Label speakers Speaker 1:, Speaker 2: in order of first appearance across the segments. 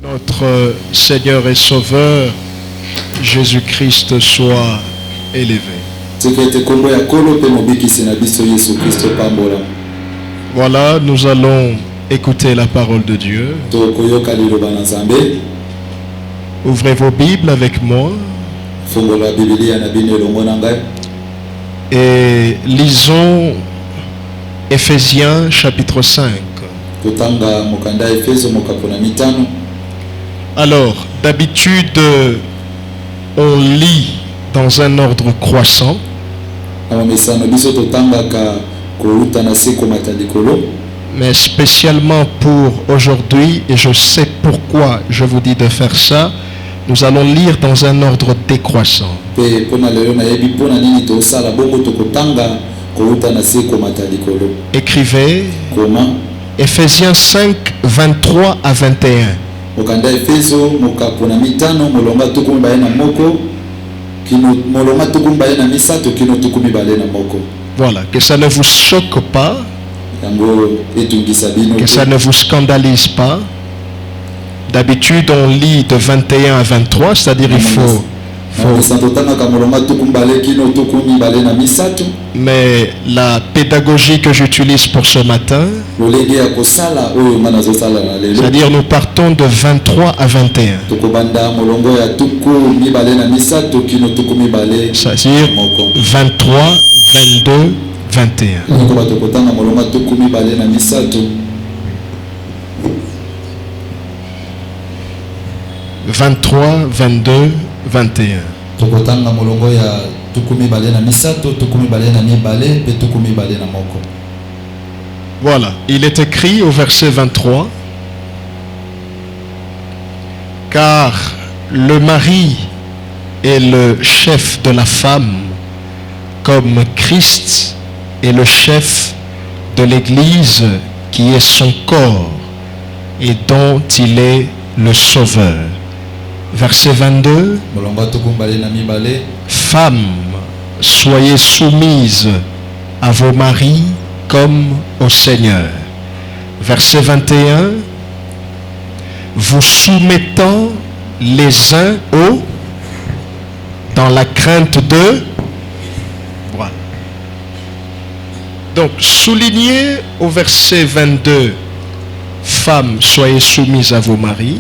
Speaker 1: Notre Seigneur et Sauveur, Jésus-Christ soit élevé. Voilà, nous allons écouter la parole de Dieu. Ouvrez vos Bibles avec moi et lisons Éphésiens chapitre 5. Alors, d'habitude, on lit dans un ordre croissant. Mais spécialement pour aujourd'hui, et je sais pourquoi je vous dis de faire ça, nous allons lire dans un ordre décroissant. Écrivez Éphésiens 5, 23 à 21. Voilà, que ça ne vous choque pas, que ça ne vous scandalise pas. D'habitude on lit de 21 à 23, c'est-à-dire il faut mais la pédagogie que j'utilise pour ce matin, c'est-à-dire nous partons de 23 à 21. C'est-à-dire 23, 22, 21. 23, 22, 21. Voilà, il est écrit au verset 23, car le mari est le chef de la femme, comme Christ est le chef de l'Église qui est son corps et dont il est le sauveur. Verset 22, femmes, soyez soumises à vos maris comme au Seigneur. Verset 21, vous soumettant les uns aux dans la crainte de. Voilà. Donc, souligné au verset 22, femmes, soyez soumises à vos maris.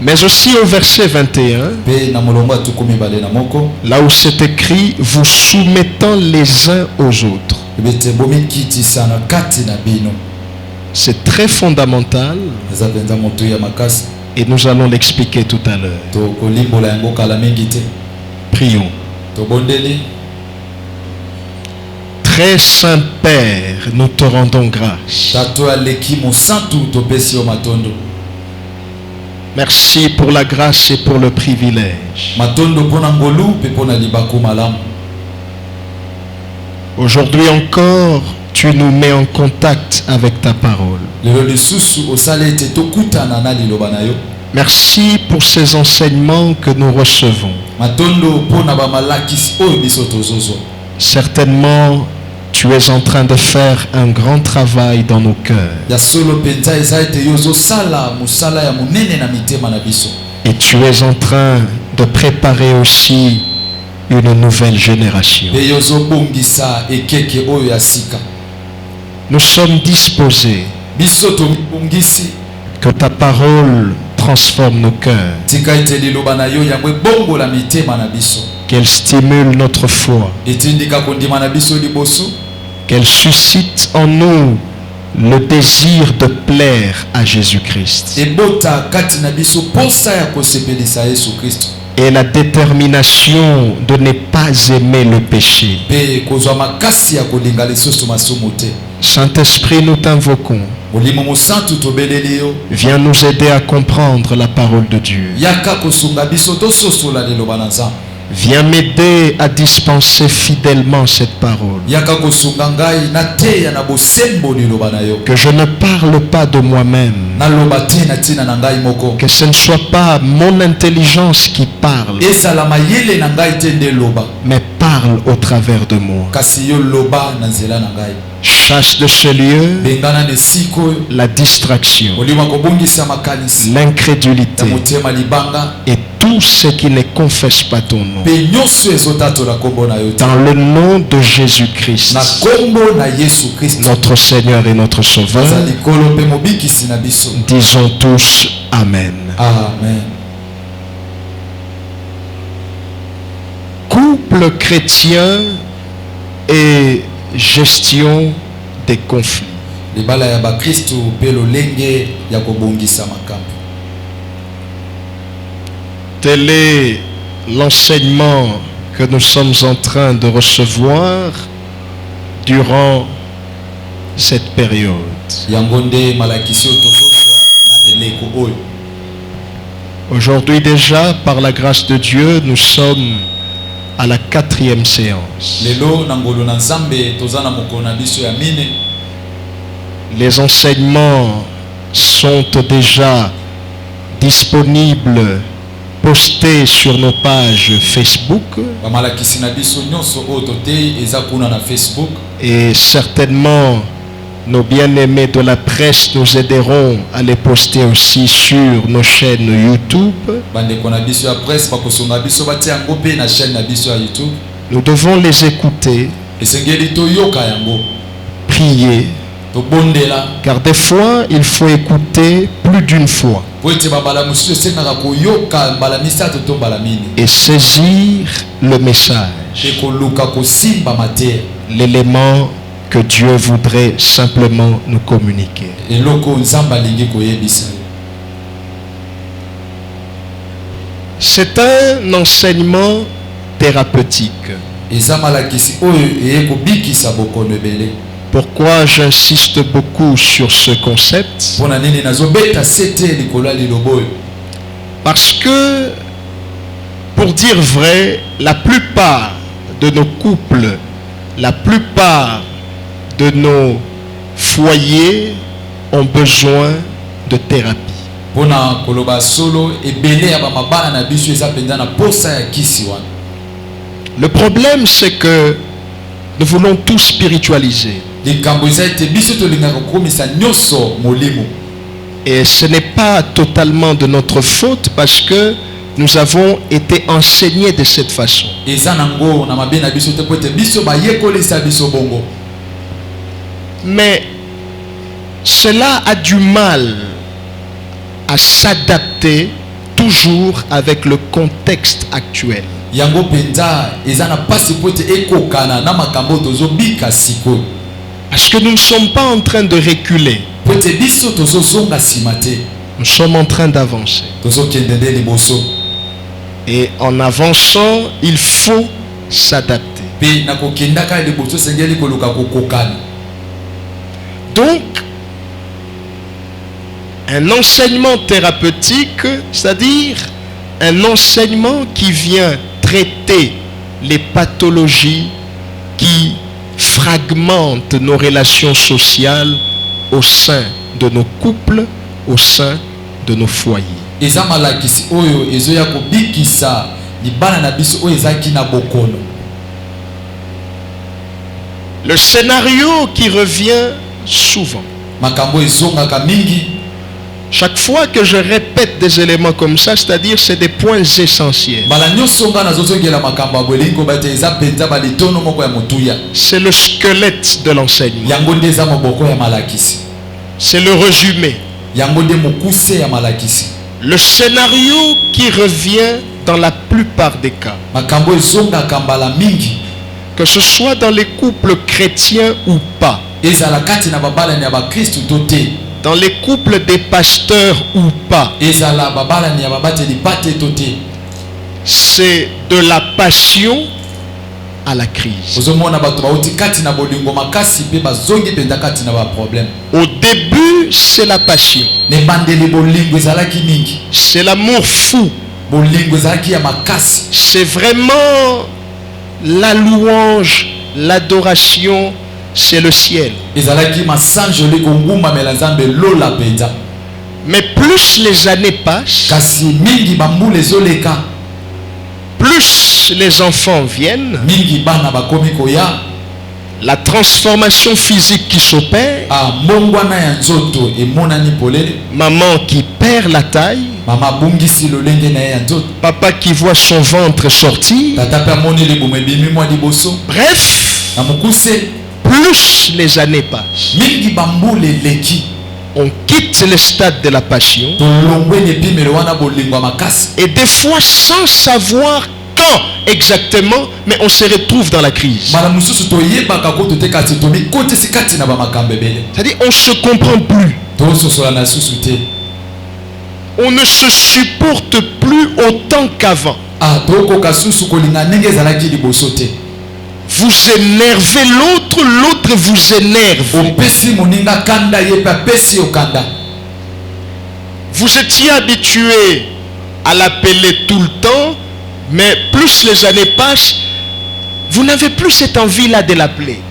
Speaker 1: Mais aussi au verset 21, là où c'est écrit, vous soumettant les uns aux autres. C'est très fondamental et nous allons l'expliquer tout à l'heure. Prions. Très Saint Père, nous te rendons grâce. Merci pour la grâce et pour le privilège. Aujourd'hui encore, tu nous mets en contact avec ta parole. Merci pour ces enseignements que nous recevons. Certainement, tu es en train de faire un grand travail dans nos cœurs. Et tu es en train de préparer aussi une nouvelle génération. Nous sommes disposés que ta parole transforme nos cœurs, qu'elle stimule notre foi, qu'elle suscite en nous le désir de plaire à Jésus-Christ et la détermination de ne pas aimer le péché. Saint-Esprit, nous t'invoquons. Viens nous aider à comprendre la parole de Dieu. Viens m'aider à dispenser fidèlement cette parole. Que je ne parle pas de moi-même. Que ce ne soit pas mon intelligence qui parle, mais parle au travers de moi. Chasse de ce lieu la distraction, l'incrédulité et tout ce qui ne confesse pas ton nom. Dans le nom de Jésus-Christ, notre Seigneur et notre Sauveur, disons tous Amen.
Speaker 2: Amen.
Speaker 1: Couple chrétien et gestion des conflits. Tel est l'enseignement que nous sommes en train de recevoir durant cette période. Aujourd'hui déjà, par la grâce de Dieu, nous sommes à la 4e séance. Les enseignements sont déjà disponibles, postés sur nos pages Facebook. Et certainement, nos bien-aimés de la presse nous aideront à les poster aussi sur nos chaînes YouTube. Nous devons les écouter, prier, car des fois il faut écouter plus d'une fois et saisir le message, l'élément que Dieu voudrait simplement nous communiquer. C'est un enseignement thérapeutique. Pourquoi j'insiste beaucoup sur ce concept? Parce que, pour dire vrai, la plupart de nos couples, la plupart de nos foyers ont besoin de thérapie. Le problème, c'est que nous voulons tout spiritualiser. Et ce n'est pas totalement de notre faute parce que nous avons été enseignés de cette façon. Mais cela a du mal à s'adapter toujours avec le contexte actuel. Parce que nous ne sommes pas en train de reculer. Nous sommes en train d'avancer. Et en avançant, il faut s'adapter. Donc, un enseignement thérapeutique, c'est-à-dire un enseignement qui vient traiter les pathologies qui fragmentent nos relations sociales au sein de nos couples, au sein de nos foyers. Le scénario qui revient souvent. Chaque fois que je répète des éléments comme ça, c'est-à-dire c'est des points essentiels. C'est le squelette de l'enseignement. C'est le résumé. Le scénario qui revient dans la plupart des cas. Que ce soit dans les couples chrétiens ou pas. Dans les couples des pasteurs ou pas. C'est de la passion à la crise. Au début, c'est la passion. C'est l'amour fou. C'est vraiment la louange, l'adoration, c'est le ciel. Mais plus les années passent, plus les enfants viennent, la transformation physique qui s'opère, maman qui perd la taille, papa qui voit son ventre sortir, bref, plus les années passent, on quitte le stade de la passion et des fois sans savoir quand exactement, mais on se retrouve dans la crise. C'est-à-dire on ne se comprend plus, on ne se supporte plus autant qu'avant. Vous énervez l'autre, l'autre vous énerve. Vous étiez habitué à l'appeler tout le temps, mais plus les années passent, vous n'avez plus cette envie-là de l'appeler.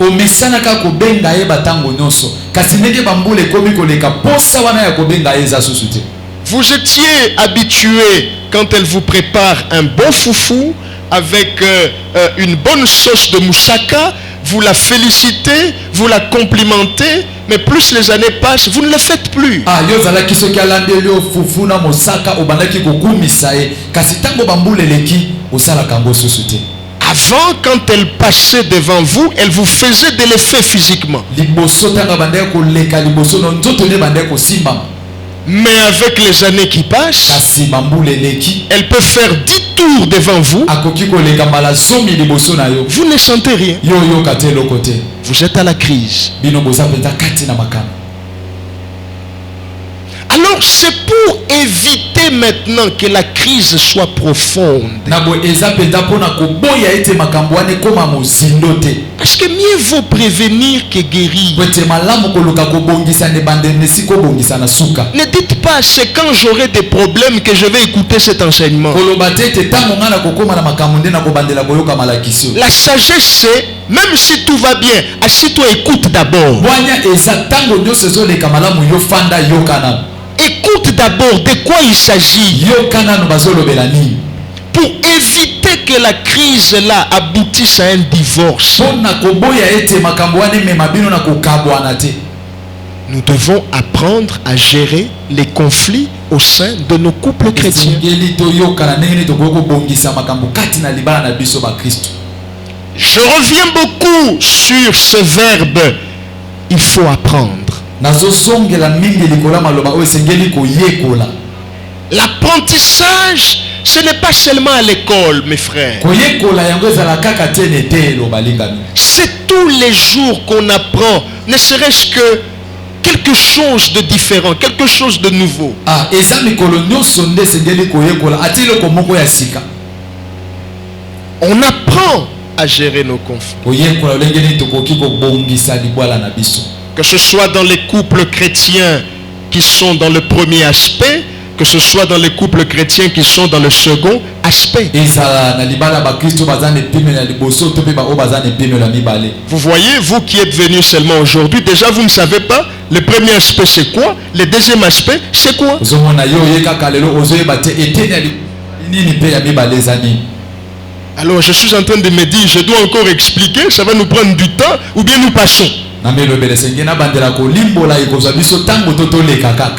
Speaker 1: Vous étiez habitué, quand elle vous prépare un bon foufou, avec une bonne sauce de moussaka, vous la félicitez, vous la complimentez, mais plus les années passent, vous ne le faites plus. Avant, quand elle passait devant vous, elle vous faisait de l'effet physiquement. Mais avec les années qui passent, elle peut faire 10 tours devant vous. Vous ne sentez rien. Vous êtes à la crise. Alors c'est pour éviter maintenant que la crise soit profonde. Parce que mieux vaut prévenir que guérir. Ne dites pas c'est quand j'aurai des problèmes que je vais écouter cet enseignement. La sagesse c'est, même si tout va bien, assis-toi, écoute d'abord. Écoute d'abord de quoi il s'agit. Pour éviter que la crise là aboutisse à un divorce. Nous devons apprendre à gérer les conflits au sein de nos couples chrétiens. Je reviens beaucoup sur ce verbe. Il faut apprendre. L'apprentissage, ce n'est pas seulement à l'école, mes frères. C'est tous les jours qu'on apprend, ne serait-ce que quelque chose de différent, quelque chose de nouveau. On apprend à gérer nos conflits. Que ce soit dans les couples chrétiens qui sont dans le premier aspect, que ce soit dans les couples chrétiens qui sont dans le second aspect. Vous voyez, vous qui êtes venus seulement aujourd'hui, déjà vous ne savez pas le premier aspect c'est quoi, le deuxième aspect c'est quoi. Alors je suis en train de me dire, je dois encore expliquer, ça va nous prendre du temps ou bien nous passons.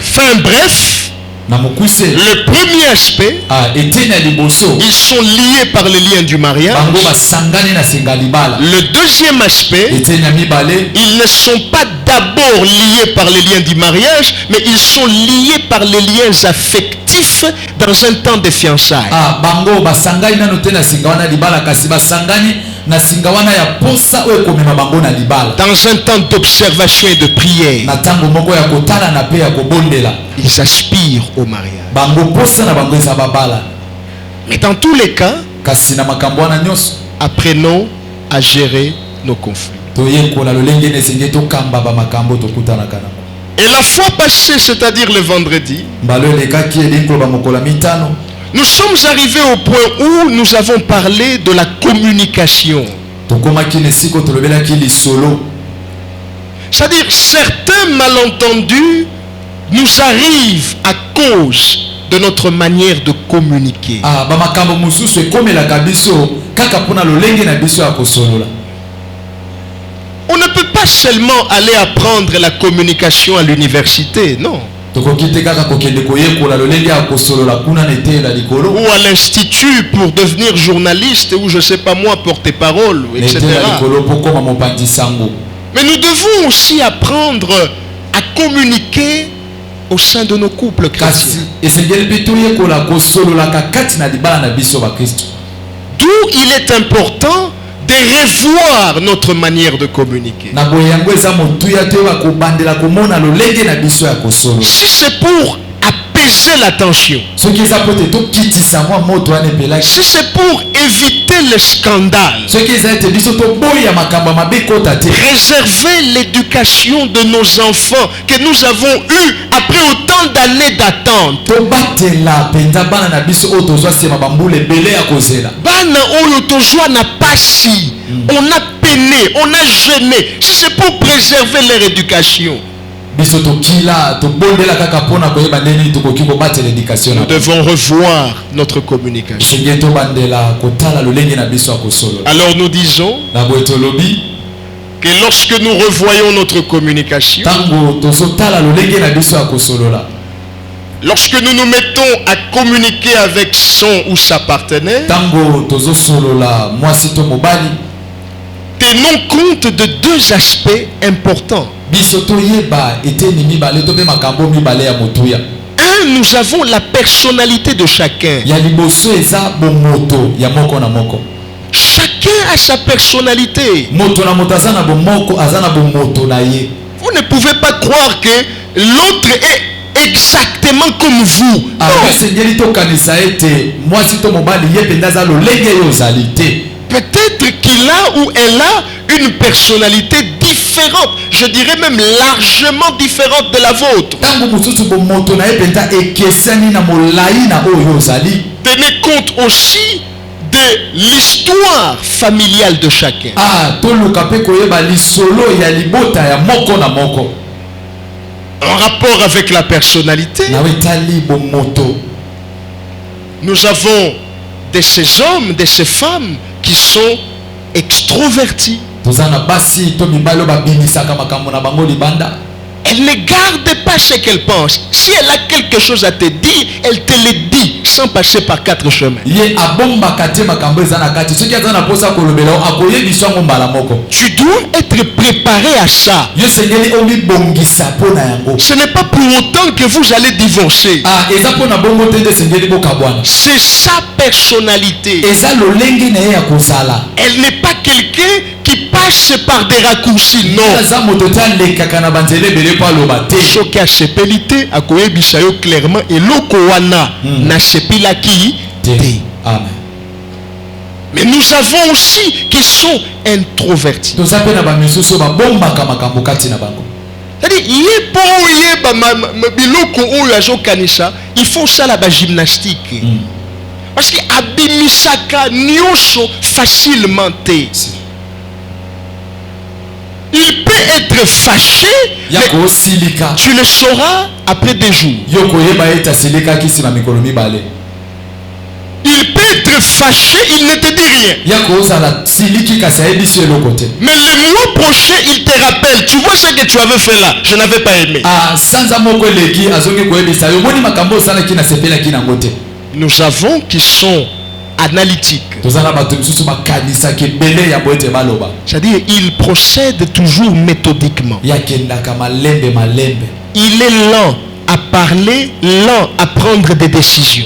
Speaker 1: Enfin bref, le premier aspect, ils sont liés par les liens du mariage. Le deuxième aspect, ils ne sont pas d'abord liés par les liens du mariage, mais ils sont liés par les liens affectifs dans un temps de fiançailles. Dans un temps d'observation et de prière, ils aspirent au mariage. Mais dans tous les cas, apprenons à gérer nos conflits. Et la fois passée, c'est-à-dire le vendredi, Nous sommes arrivés au point où nous avons parlé de la communication. C'est-à-dire, certains malentendus nous arrivent à cause de notre manière de communiquer. On ne peut pas seulement aller apprendre la communication à l'université, non. Ou à l'institut pour devenir journaliste ou je ne sais pas moi, porte-parole, etc. Mais nous devons aussi apprendre à communiquer au sein de nos couples chrétiens. D'où il est important de revoir notre manière de communiquer. Si c'est pour apaiser la tension, si c'est pour éviter le scandale, réserver l'éducation de nos enfants que nous avons eu après autant d'années d'attente. On a peiné, on a gêné. Si c'est pour préserver leur éducation, nous devons revoir notre communication. Alors nous disons que lorsque nous revoyons notre communication, lorsque nous nous mettons à communiquer avec son ou sa partenaire, tenons compte de deux aspects importants. Un, nous avons la personnalité de chacun. Chacun a sa personnalité. Vous ne pouvez pas croire que l'autre est exactement comme vous. Peut-être qu'il a ou elle a une personnalité différente, je dirais même largement différente de la vôtre. Tenez compte aussi de l'histoire familiale de chacun. En rapport avec la personnalité, nous avons de ces hommes, de ces femmes qui sont extrovertis. Elle ne garde pas ce qu'elle pense. Si elle a quelque chose à te dire, elle te le dit sans passer par quatre chemins. Tu dois être préparé à ça. Ce n'est pas pour autant que vous allez divorcer. C'est sa personnalité. Elle n'est pas quelqu'un qui passe par des raccourcis. Non. Choqué à sepelité, à koyebisayo clairement et lokowana na sepilaki. Amen. Mais nous avons aussi qui sont introvertis. C'est-à-dire, il faut ça la gymnastique. Parce que abimisaka nyosho facilement. Il peut être fâché, mais tu le sauras après des jours. Il peut être fâché, il ne te dit rien. Mais le mois prochain, il te rappelle. Tu vois ce que tu avais fait là, je n'avais pas aimé. Nous avons qui sont analytiques. C'est-à-dire, il procède toujours méthodiquement. Il est lent à parler, lent à prendre des décisions.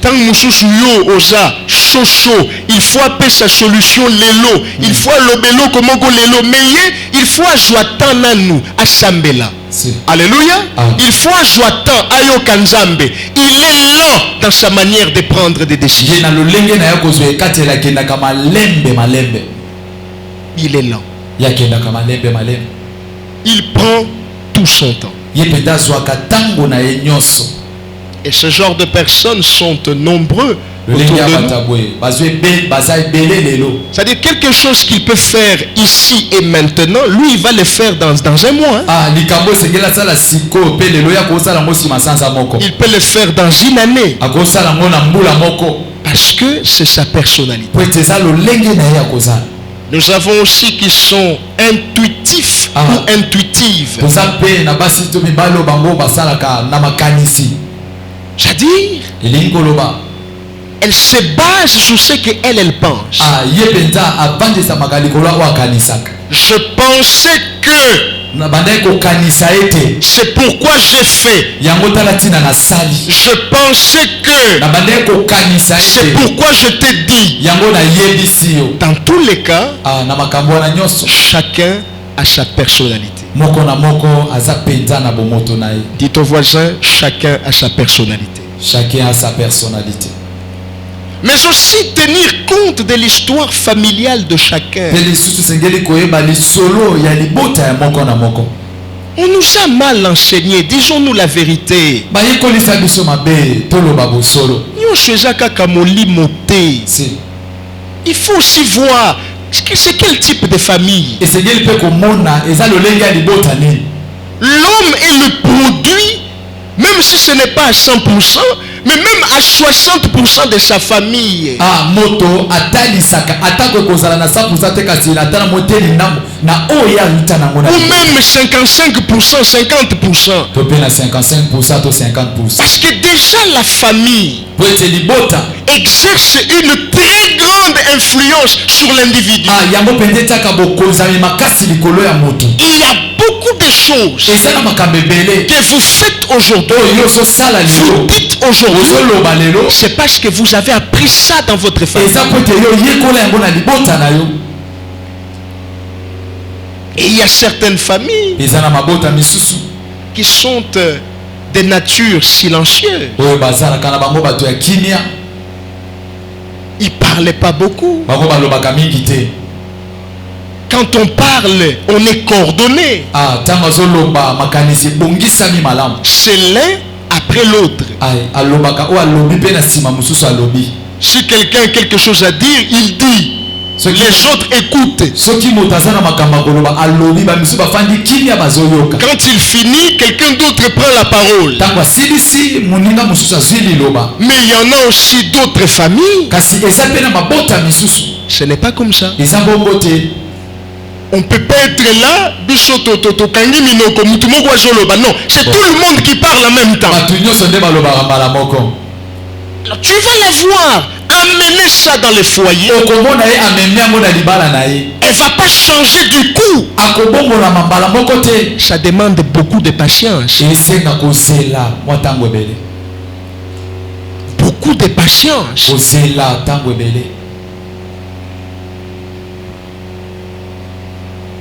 Speaker 1: Tant que osa chocho, il faut appeler sa solution lelo, il faut lobelo comme lelo, mais il faut ajouter nous à Sambela. Alléluia. Il faut ajouter ayo kanzambe. Il est lent dans sa manière de prendre des décisions. Il est lent. Il prend tout son temps. Et ce genre de personnes sont nombreux autour de nous. C'est-à-dire quelque chose qu'il peut faire ici et maintenant, lui il va le faire dans un mois. Il peut le faire dans une année. Parce que c'est sa personnalité. Nous avons aussi qui sont intuitifs ou intuitives. C'est-à-dire, elle se base sur ce qu'elle pense. Je pensais que c'est pourquoi j'ai fait. Je pensais que c'est pourquoi je t'ai dit. Dans tous les cas, chacun a sa personnalité. Dites au voisin, chacun a sa personnalité.
Speaker 2: Chacun a sa personnalité.
Speaker 1: Mais aussi tenir compte de l'histoire familiale de chacun. On nous a mal enseigné, disons-nous la vérité. Il faut aussi voir c'est quel type de famille. L'homme est le produit, même si ce n'est pas à 100%, mais même à 60% de sa famille. Ou même 55%, 50%. Parce que déjà la famille exerce une très grande influence sur l'individu. Il y a beaucoup de choses que vous faites aujourd'hui, vous dites aujourd'hui, c'est parce que vous avez appris ça dans votre famille. Et il y a certaines familles qui sont de nature silencieuse. Ils ne parlaient pas beaucoup. Quand on parle, on est coordonné. C'est l'un après l'autre. Si quelqu'un a quelque chose à dire, il dit. Les autres écoutent. Quand il finit, quelqu'un d'autre prend la parole. Mais il y en a aussi d'autres familles. Ce n'est pas comme ça. On ne peut pas être là. Non, c'est tout le monde qui parle en même temps. Alors, tu vas la voir. Amener ça dans les foyers. Elle ne va pas changer du coup. Ça demande beaucoup de patience. Beaucoup de patience.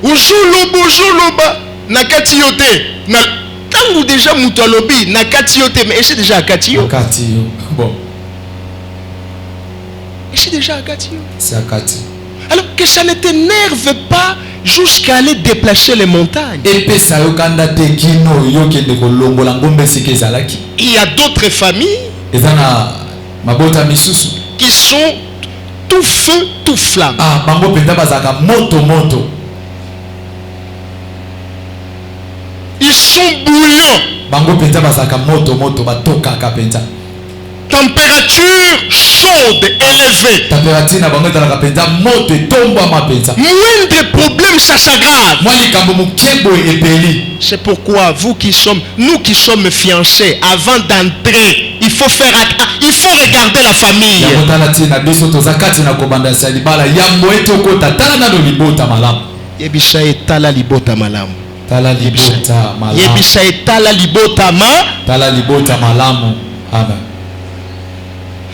Speaker 1: Ojoloba nakati yote na tangu déjà mutu alobi nakati yote, mais c'est déjà akati yo.
Speaker 2: Bon.
Speaker 1: C'est déjà akati yo.
Speaker 2: C'est akati.
Speaker 1: Alors que ça ne t'énerve pas jusqu'à aller déplacer les montagnes. Il y a d'autres familles qui sont tout feu, tout flamme. Ils sont bouillants. Température chaude, élevée. Moindre problème, ça s'aggrave. C'est pourquoi nous qui sommes fiancés, avant d'entrer, il faut regarder la famille. Yebisa etala libota malamu. Yebisa etala libota
Speaker 2: malamu. Amen.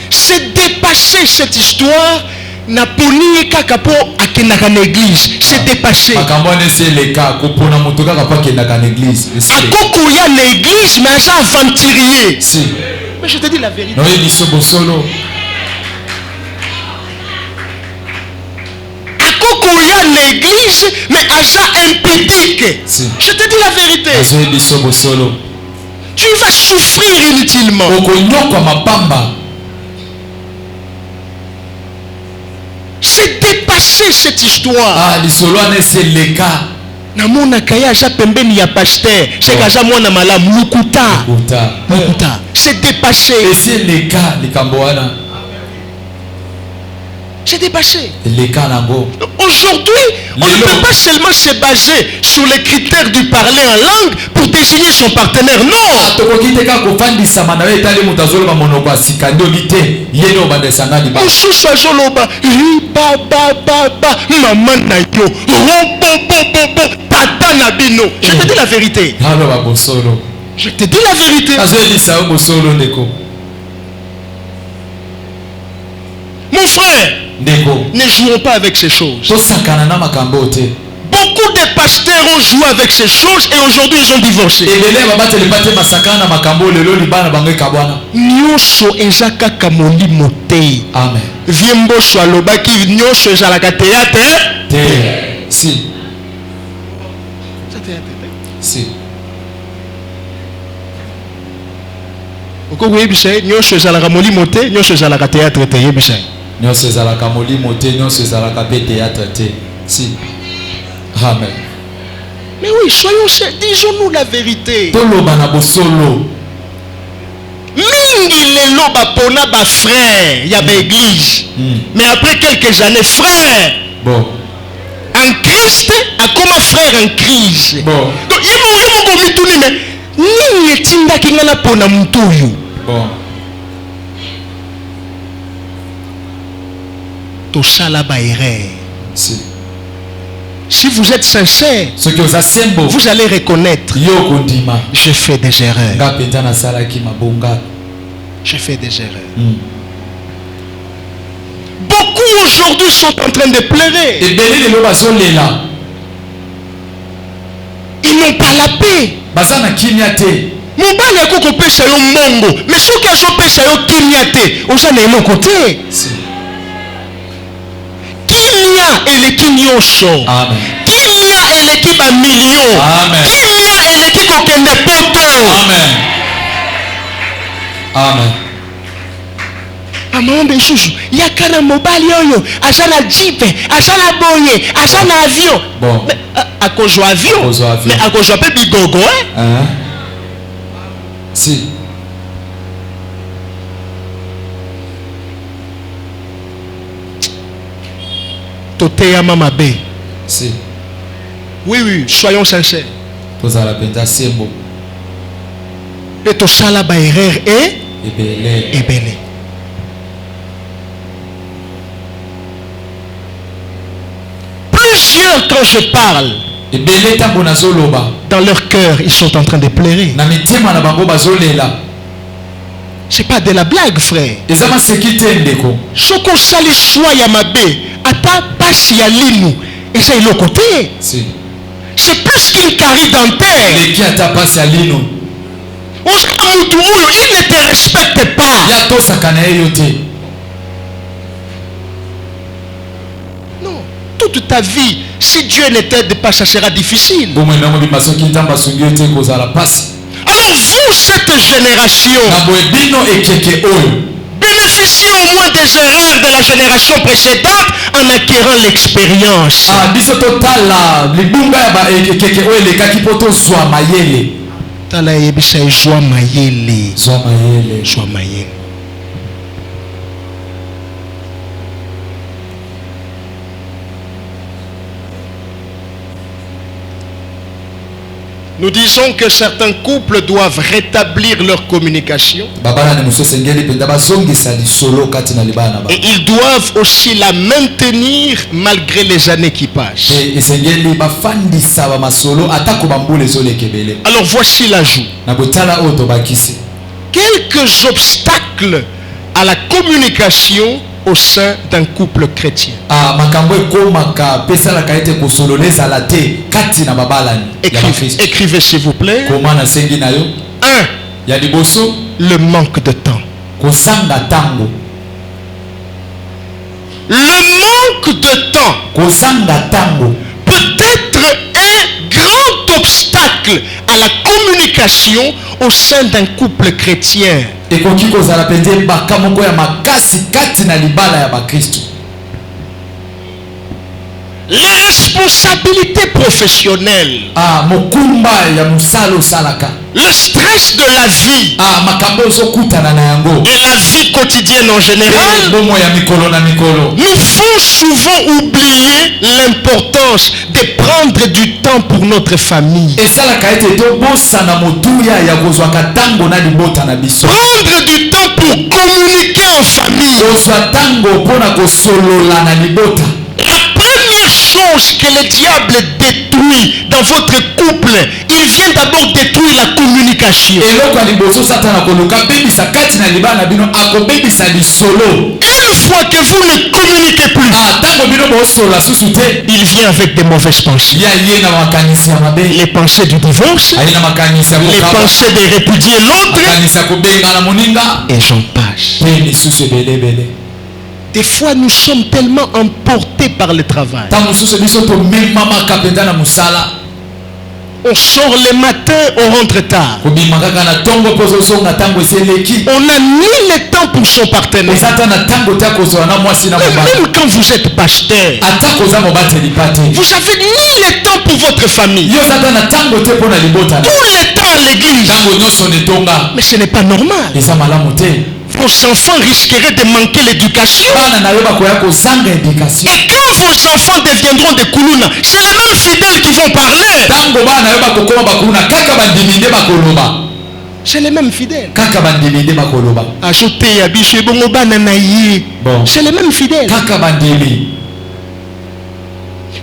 Speaker 1: C'est dépasser cette histoire. Naponi kakapo akenaka na église. C'est dépassé. Akoko ya l'église mais ça aventurier. Mais je te dis la vérité. Akoko ya l'église dépassé, mais Aja impédique.
Speaker 2: Si.
Speaker 1: Je te dis la vérité. Tu vas souffrir inutilement. C'est dépassé cette histoire. Namona kaya Aja pembeni ya pasteur. C'est Aja mwana malamu lukuta. C'est dépassé. C'est dépassé. Aujourd'hui, on ne peut pas seulement se baser sur les critères du parler en langue pour désigner son partenaire. Non. Mosusu azoloba ba maman na yo tata na bino. Je te dis la vérité. Je te dis la vérité. Mon frère, ne jouons pas avec ces choses. Beaucoup de pasteurs ont joué avec ces choses et aujourd'hui ils ont divorcé. Nyonso ezaka kamoli motei.
Speaker 2: Amen.
Speaker 1: Viemboso alobaki nyonso ezalaka théâtre.
Speaker 2: Si. Si.
Speaker 1: Oko webishe nyonso ezalaka molimo te, nyonso ezalaka théâtre te yebishe.
Speaker 2: Nyonso ezalaka molimo te, nyonso ezalaka pe théâtre te. Si. Amen.
Speaker 1: Mais oui, soyons sérieux, disons-nous la vérité. Mingi lelo bapona ba frère, ya ba église. Mais après quelques années, frère.
Speaker 2: Bon.
Speaker 1: En Christ, a comme frère en crise.
Speaker 2: Bon.
Speaker 1: Donc, il m'a dit, mais ni etinda kingana pona mutuyu.
Speaker 2: Bon.
Speaker 1: To sala ba erreur.
Speaker 2: Si.
Speaker 1: Si vous êtes sincère, vous allez reconnaître. Je fais des erreurs. Je fais des erreurs. Beaucoup aujourd'hui sont en train de pleurer. Ils n'ont pas la paix. Mon bal est qu'on pêche à mongo. Mais ceux qui ont pêché à kinyate, on s'en est mon côté. Kinya et les kinyoso. Kinya et l'équipe à millions. Kinya et l'équipe au kende poto.
Speaker 2: Amen. Amen.
Speaker 1: Maman Béchouchou, il y a qu'un mobile yoyo, achana jeep, achana boye, achana avion.
Speaker 2: Bon.
Speaker 1: Mais à cause de avion. Mais à cause de pas bigogo, hein?
Speaker 2: Si.
Speaker 1: Toteya mama B.
Speaker 2: Si.
Speaker 1: Oui, soyons sincères. Et to sala ba erreur et belé. Plusieurs, quand je parle, dans leur cœur, ils sont en train de pleurer. C'est pas de la blague, frère. Ce qu'on sali soit yamabe, ata pasi ya linu, et ça est le côté. C'est plus qu'une carie dentaire. Il ne te respecte pas. Non, toute ta vie, si Dieu ne t'aide pas, ça sera difficile. Alors vous, cette génération, bénéficiez au moins des erreurs de la génération précédente en acquérant l'expérience. Tala yebisa joie mayele. Joie mayele. Nous disons que certains couples doivent rétablir leur communication. Et ils doivent aussi la maintenir malgré les années qui passent. Alors voici l'ajout. Quelques obstacles à la communication au sein d'un couple chrétien. Écrivez s'il vous plaît. 1. Le manque de temps. Le manque de temps peut être un grand obstacle à la communication au sein d'un couple chrétien.
Speaker 2: ekoki kozala pete bakamoko ya makasi kati na libala ya bakristo.
Speaker 1: Les responsabilités professionnelles,
Speaker 2: mokumba ya musala osalaka,
Speaker 1: le stress de la vie
Speaker 2: makambo ozokutana na yango,
Speaker 1: et la vie quotidienne en général,
Speaker 2: bomo ya mikolo na mikolo,
Speaker 1: nous font souvent oublier l'importance de prendre du temps pour notre famille.
Speaker 2: esalaka ete tobosana motuya ya kozwaka ntango na libota na biso,
Speaker 1: Prendre du temps pour communiquer en famille.
Speaker 2: kozwa ntango mpona kosolola na libota.
Speaker 1: La première chose que le diable détruit dans votre couple, il vient d'abord détruire la communication.
Speaker 2: eloko ya liboso satana koluka bebisa kati na libala na bino akobebisa lisolo.
Speaker 1: Une fois que vous ne communiquez plus,
Speaker 2: ntango bino bosolola susu te,
Speaker 1: il vient avec des mauvaises pensées.
Speaker 2: ya ye na makanisi ya mabe,
Speaker 1: Les pensées du divorce,
Speaker 2: aye na makanisi ya
Speaker 1: les
Speaker 2: kokaba,
Speaker 1: pensées de répudier l'autre,
Speaker 2: makanisi ya kobenga na moninga,
Speaker 1: et j'en passe.
Speaker 2: pe misusu ebelebele.
Speaker 1: Des fois, nous sommes tellement emportés par le travail.
Speaker 2: ntango mosusu biso tomemamaka mpenza na mosala,
Speaker 1: On sort le matin, on rentre tard.
Speaker 2: kobima kaka na ntongo mpo ozosonga ntango esi eleki,
Speaker 1: On n'a ni le temps pour son partenaire.
Speaker 2: eza ata na ntango te akozwa na mwasi na mobali,
Speaker 1: Même quand vous êtes pasteur,
Speaker 2: ata koza mobateli pa te,
Speaker 1: vous avez ni le temps pour votre famille,
Speaker 2: yo oza ata na ntango te mpo na libota,
Speaker 1: tout le temps à l'église.
Speaker 2: ntango nyonso netonga,
Speaker 1: Mais ce n'est pas normal.
Speaker 2: eza malamu te.
Speaker 1: Vos enfants risqueraient de manquer l'éducation.
Speaker 2: bana na yo bakoya kozanga éducation,
Speaker 1: Et quand vos enfants deviendront des koulouna, c'est les mêmes fidèles qui vont parler.
Speaker 2: ntango bana na yo bakokoma bakuluna kaka bandimi nde bakoloba,
Speaker 1: C'est les mêmes fidèles.
Speaker 2: kaka bandimi nde bakoloba,
Speaker 1: Ajouté à Biche Bongo Bananaïe.
Speaker 2: Bon.
Speaker 1: C'est les mêmes fidèles.
Speaker 2: kaka bandimi.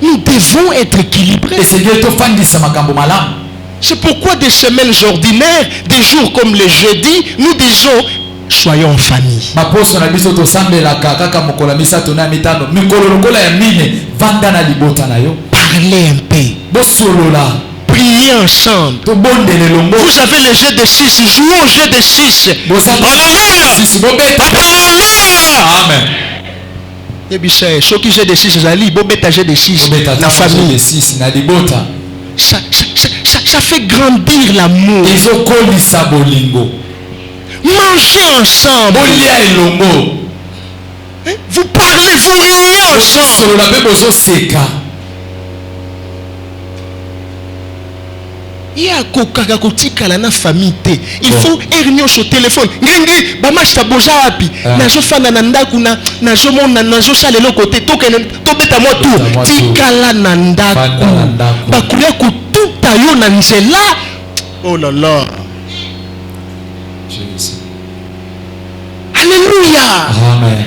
Speaker 1: Nous devons être équilibrés.
Speaker 2: esengeli tofandisa makambo malamu.
Speaker 1: C'est pourquoi des semaines ordinaires, des jours comme le jeudi, nous disons soyons en famille.
Speaker 2: baposo na biso tosambelaka kaka mokolo ya misato na mitano, mikolo lokola ya mine, vanda na libota na yo,
Speaker 1: Parlez un peu.
Speaker 2: bosolola,
Speaker 1: Priez ensemble.
Speaker 2: tobondele elongo,
Speaker 1: Vous avez le jeu de 6, jouez au jeu de 6. Alléluia.
Speaker 2: sisi bobeta.
Speaker 1: Alléluia.
Speaker 2: Amen.
Speaker 1: Et bien, ce qui jeu de 6, Zali, bobeta jeu de 6.
Speaker 2: Bobeta
Speaker 1: La famille.
Speaker 2: 6 na libota,
Speaker 1: Ça fait grandir l'amour.
Speaker 2: ezokolisa bolingo,
Speaker 1: Mangez ensemble.
Speaker 2: bolia elongo,
Speaker 1: Hein? Vous parlez, vous riez ensemble.
Speaker 2: solola mpe bozoseka.
Speaker 1: Il y a kokaka kotikala na famille te. Il faut réunion sur téléphone. Ngengi bamashita boza wapi. Nazo fana na ndaku na nazo mona nazo salelo côté tokene tobeta moi tout. Tikala na ndaku. Bakuya kututa yo na nzela. Oh là là.
Speaker 2: Jésus.
Speaker 1: Alléluia.
Speaker 2: Amen.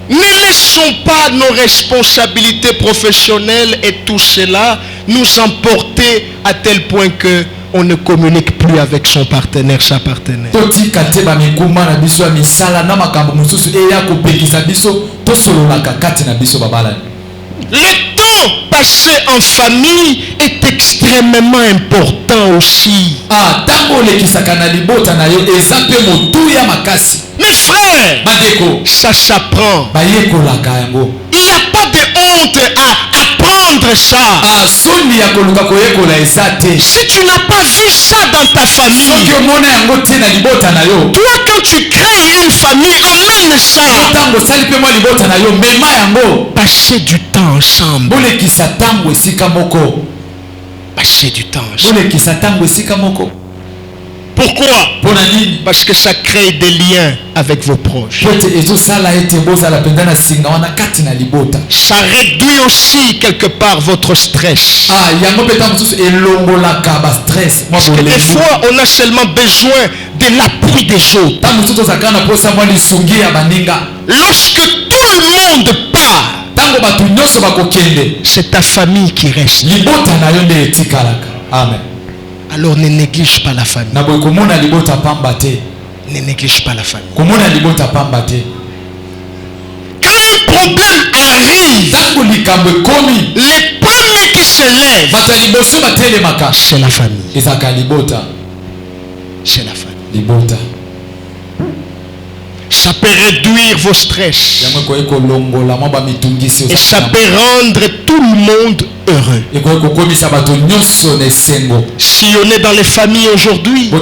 Speaker 1: Ne laissons pas nos responsabilités professionnelles et tout cela nous emporter à tel point que on ne communique plus avec son partenaire, sa partenaire.
Speaker 2: totika te bamikuma na biso ya misala na makambo mosusu eya kopekisa biso tosololaka kati na biso babalani.
Speaker 1: Le temps passé en famille est extrêmement important aussi.
Speaker 2: Ntango olekisaka na libota na yo eza mpe motuya makasi.
Speaker 1: Mes frères,
Speaker 2: bandeko,
Speaker 1: ça s'apprend.
Speaker 2: bayekolaka yango.
Speaker 1: Il n'y a pas de honte à apprendre ça.
Speaker 2: Soni ya koluka koyekola eza te.
Speaker 1: Si tu n'as pas vu ça dans ta famille,
Speaker 2: soki omona yango te na libota na yo,
Speaker 1: toi quand tu crées une famille, amène ça.
Speaker 2: ntango osali mpe mwa libota na yo, mema yango.
Speaker 1: Passer du temps ensemble.
Speaker 2: bolekisa ntango esika moko.
Speaker 1: Passer du temps ensemble.
Speaker 2: bolekisa ntango esika moko.
Speaker 1: Pourquoi?
Speaker 2: mpona nini?
Speaker 1: Parce que ça crée des liens avec vos proches.
Speaker 2: po ete ezosala ete bozala mpenza na singa wana kati na libota.
Speaker 1: Ça réduit aussi quelque part votre stress.
Speaker 2: yango mpe ntango mosusu elongolaka bastress.
Speaker 1: Parce que des fois, on a seulement besoin de l'appui des autres.
Speaker 2: ntango mosusu tozalaka na posa mwa lisungi ya baninga.
Speaker 1: Lorsque tout le monde part,
Speaker 2: ntango bato nyonso bakokende,
Speaker 1: c'est ta famille qui reste.
Speaker 2: libota na yo nde etikalaka. Amen.
Speaker 1: Alors ne néglige pas la famille.
Speaker 2: na boye komona libota pamba te.
Speaker 1: Ne néglige pas la famille.
Speaker 2: komona libota pamba te.
Speaker 1: Quand un problème arrive,
Speaker 2: ntango likambo ekomi,
Speaker 1: les premiers qui se lèvent,
Speaker 2: bato ya liboso batelemaka,
Speaker 1: c'est la famille.
Speaker 2: ezalaka libota.
Speaker 1: C'est la famille.
Speaker 2: libota.
Speaker 1: Ça Ça peut réduire vos stress. Et ça peut rendre tout le monde heureux. Si on est dans les familles aujourd'hui,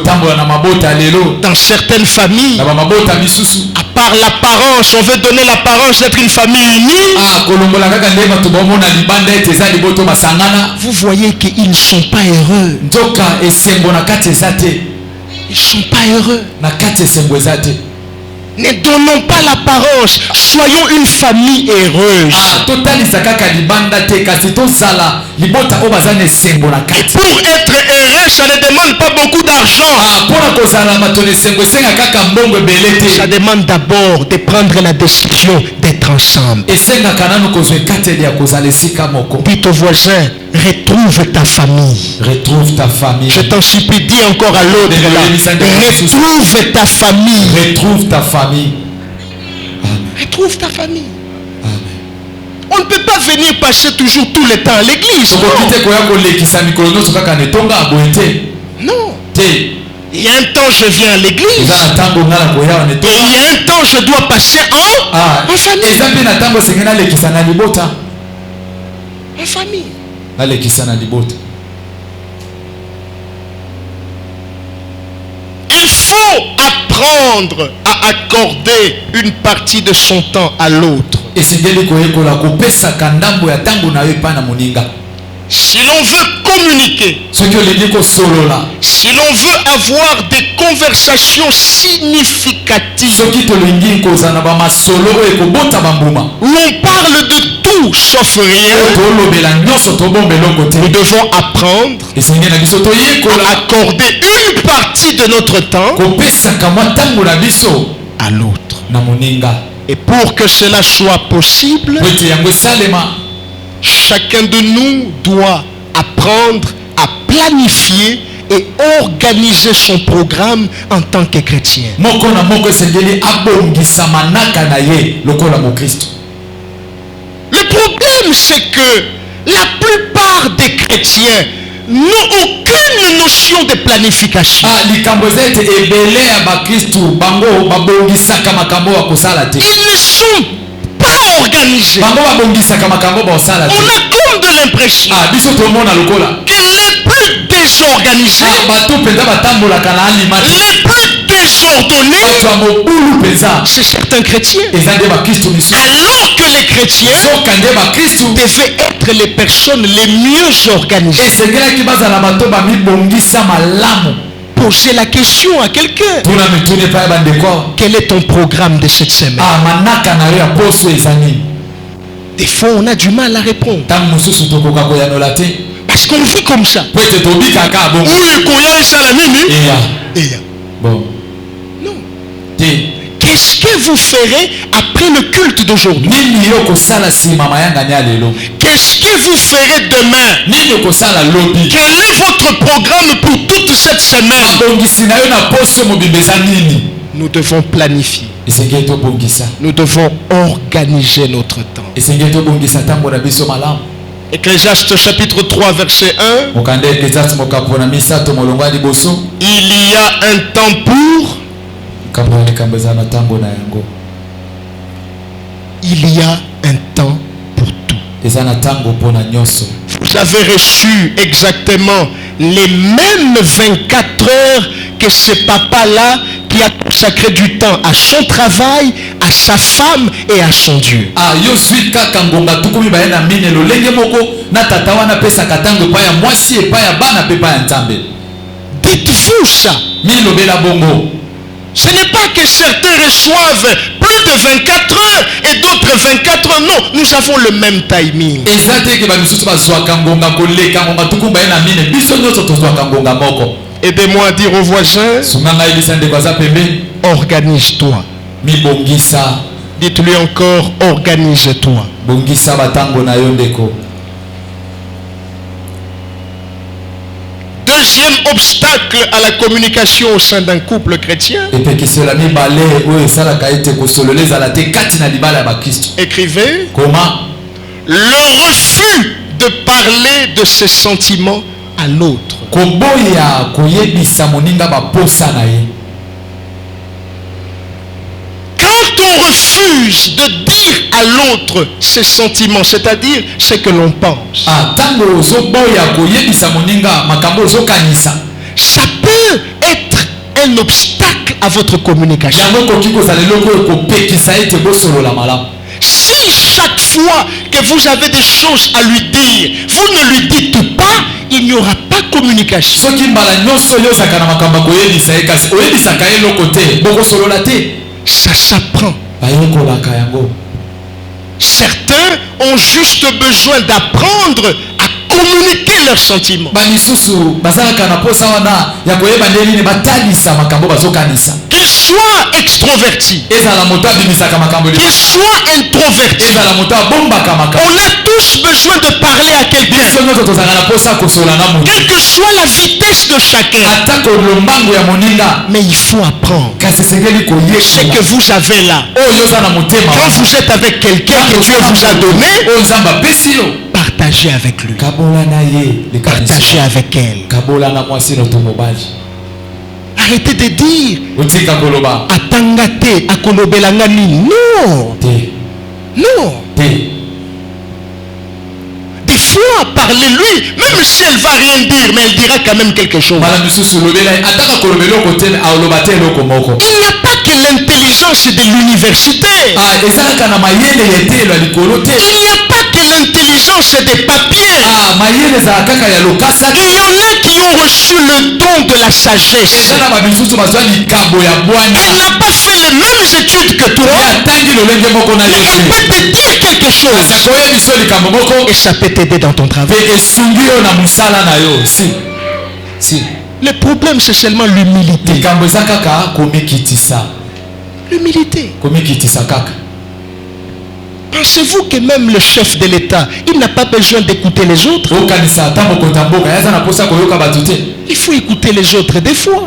Speaker 1: dans certaines familles, à part l'apparence, on veut donner l'apparence d'être une famille unie. Vous voyez qu'ils ne sont pas heureux. Ils ne sont pas heureux. Ne donnons pas l'apparence. Soyons une famille heureuse. Et pour être heureux, ça ne demande pas beaucoup d'argent. Ça demande d'abord de prendre la décision d'être ensemble. Dites au voisin, retrouve ta famille.
Speaker 2: Retrouve ta famille.
Speaker 1: Je t'en supplie, dis encore à l'autre là, retrouve ta famille.
Speaker 2: Retrouve ta famille.
Speaker 1: Retrouve ta famille.
Speaker 2: Amen.
Speaker 1: On ne peut pas venir passer toujours tout le temps à l'église. Non. Il y a un temps je viens à l'église. Et il y a un temps je dois passer en famille. En famille. Il faut apprendre à accorder une partie de son temps à l'autre. Si l'on veut communiquer, si l'on veut avoir des conversations significatives, l'on parle de tout sauf rien, nous devons apprendre à accorder une partie de notre temps à l'autre. Et pour que cela soit possible, chacun de nous doit apprendre à planifier et organiser son programme en tant que chrétien. Le problème, c'est que la plupart des chrétiens n'ont aucune notion de planification. Ils ne sont pas organisés. On a comme de l'impression que les plus désorganisés, les plus désordonnés, c'est certains chrétiens. Alors que les chrétiens devaient être les personnes les mieux organisées. Poser la question à quelqu'un. Quel est ton programme de cette semaine? Des fois, on a du mal à répondre. Parce qu'on vit comme ça.
Speaker 2: Bon.
Speaker 1: Non. Qu'est-ce que vous ferez après le culte d'aujourd'hui? Qu'est-ce que vous ferez demain? Quel est votre programme pour toute cette semaine? Nous devons planifier. Nous devons organiser notre temps. Ecclésiaste chapitre 3 verset 1. Il y a un temps pour. Il y a un temps pour tout. Vous avez reçu exactement les mêmes 24 heures que ce papa-là qui a consacré du temps à son travail, à sa femme et à son Dieu. Dites-vous ça. Ce n'est pas que certains reçoivent plus de 24 heures et d'autres 24 heures. Non, nous avons le même timing. Aidez-moi à dire aux voisins, organise-toi. Dites-lui encore, organise-toi. Deuxième obstacle à la communication au sein d'un couple chrétien. Écrivez. Le refus de parler de ses sentiments à l'autre. Quand on refuse de dire à l'autre ses sentiments, c'est-à-dire ce que l'on pense, ça peut être un obstacle à votre communication. Si chaque fois que vous avez des choses à lui dire, vous ne lui dites pas, il n'y aura pas de communication. Ça s'apprend. Certains ont juste besoin d'apprendre à communiquer leurs sentiments. Qu'ils soient extrovertis, qu'ils soient introvertis, on a tous besoin de parler à quelqu'un. Quelle que soit la vitesse de chacun. Mais il faut apprendre ce que vous avez là. Quand vous êtes avec quelqu'un que Dieu vous a donné, partagez avec lui. Partagez avec elle. Arrêtez de dire Atangate akolobelangani. Non. Non. Des fois, parlez-lui, même si elle ne va rien dire, mais elle dira quand même quelque chose. Il n'y a pas que l'intelligence de l'université. Il n'y a pas que l'intelligence des papiers. Il y en a qui ont reçu le don de la sagesse. Elle n'a pas fait les mêmes études que toi, mais elle peut te dire quelque chose. Et ça peut t'aider dans ton travail. Le problème, c'est seulement l'humilité. L'humilité. Pensez-vous que même le chef de l'État, il n'a pas besoin d'écouter les autres? Il faut écouter les autres des fois.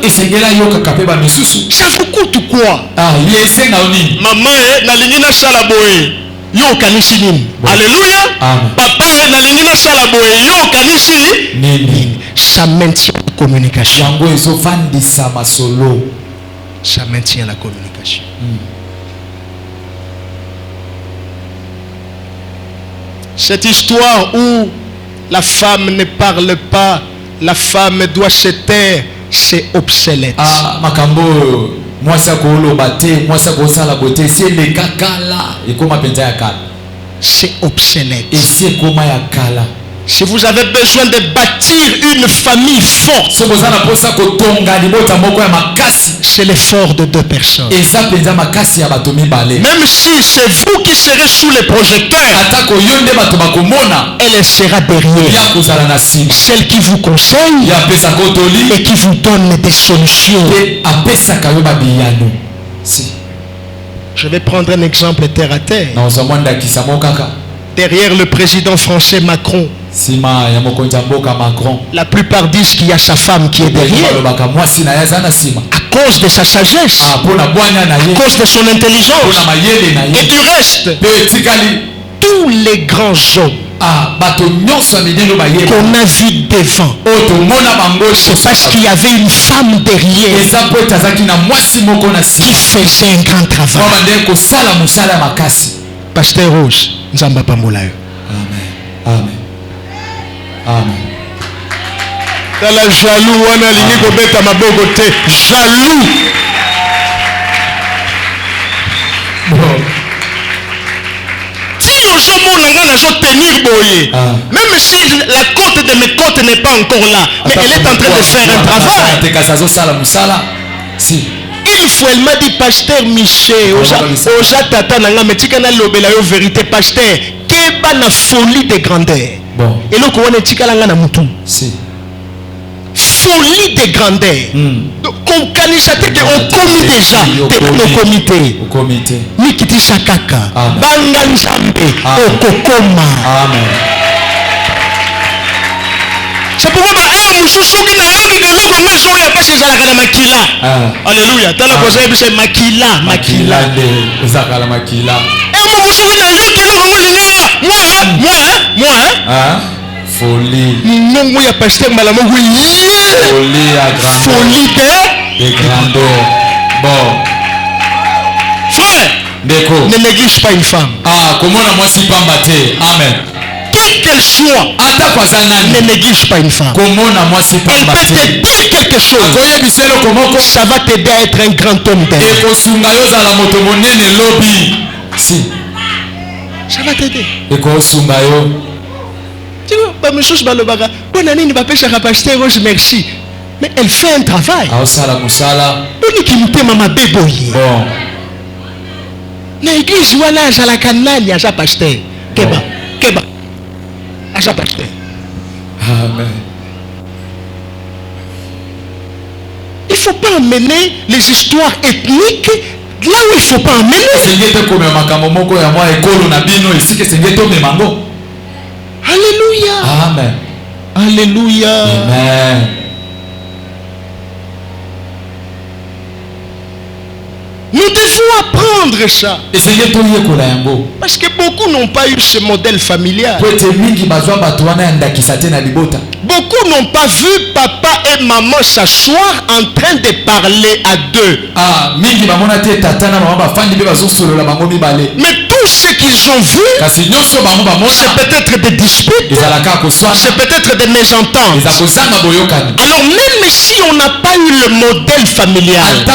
Speaker 1: Ça vous coûte quoi? Maman, nalingina salaboe. Yo kanisi nini? Alléluia. Papa, nalingina salaboe. Yo kanisi nini? Ça maintient la communication. Ça maintient la communication. Cette histoire où la femme ne parle pas, la femme doit se taire, c'est obsolète. C'est obsolète. Si vous avez besoin de bâtir une famille forte, c'est l'effort de deux personnes. Même si c'est vous qui serez sous les projecteurs, elle sera derrière. Celle qui vous conseille et qui vous donne des solutions. Je vais prendre un exemple terre à terre. Derrière le président français Macron, la plupart disent qu'il y a sa femme qui est derrière. À cause de sa sagesse, à cause de son intelligence. Et du reste, tous les grands hommes qu'on a vu devant, c'est parce qu'il y avait une femme derrière qui faisait un grand travail. Pasteur Rouge, Nzamba Pamboulayo.
Speaker 2: Amen. Amen.
Speaker 1: Tala jaloux wana lingi kobeta maboko te. Jaloux. Si ozomona nga nazo tenir boye, même si la côte de mes côtes n'est pas encore là, mais elle est en train de faire un travail. Une fois elle m'a dit, pasteur Michel, oza tata nanga metika na lobela yo vérité, pasteur, keba na folie de grandeur. Et là qu'on est tika langa na mutu. Folie de grandeur. Donc on kanishate que on commis déjà au comité. Nikiti sakaka. Banga nzambe okokoma.
Speaker 2: Amen.
Speaker 1: C'est pourquoi mususuki na yoki keloko meso ya pesi ezalaka na makila. Alléluia. Tala kosa ebise makila.
Speaker 2: Ezakala makila.
Speaker 1: Musuki na yoki keloko ngolinga. Moi.
Speaker 2: Folie.
Speaker 1: Non, il y a pasteur Malamo.
Speaker 2: Folie à grandeur.
Speaker 1: Folie de
Speaker 2: grandeur. Bon.
Speaker 1: Frère, Ne néglige pas une femme.
Speaker 2: Amen.
Speaker 1: Qui qu'elle soit, ne néglige pas une femme. Elle peut te dire quelque chose. Ça va t'aider à être un grand homme d'elle.
Speaker 2: Si.
Speaker 1: Ça va t'aider. Merci. Mais elle fait un travail. Bon. L'église voilà à la canali à sa pasteur. Keba. À sa pasteur.
Speaker 2: Amen.
Speaker 1: Il ne faut pas emmener les histoires ethniques là où il ne faut pas emmener. Alléluia.
Speaker 2: Amen.
Speaker 1: Alléluia.
Speaker 2: Amen.
Speaker 1: Nous devons apprendre ça. Parce que beaucoup n'ont pas eu ce modèle familial. Beaucoup n'ont pas vu papa et maman s'asseoir en train de parler à deux. Mais tout ce qu'ils ont vu, c'est peut-être des disputes, c'est peut-être des mésententes. Alors même si on n'a pas eu le modèle familial,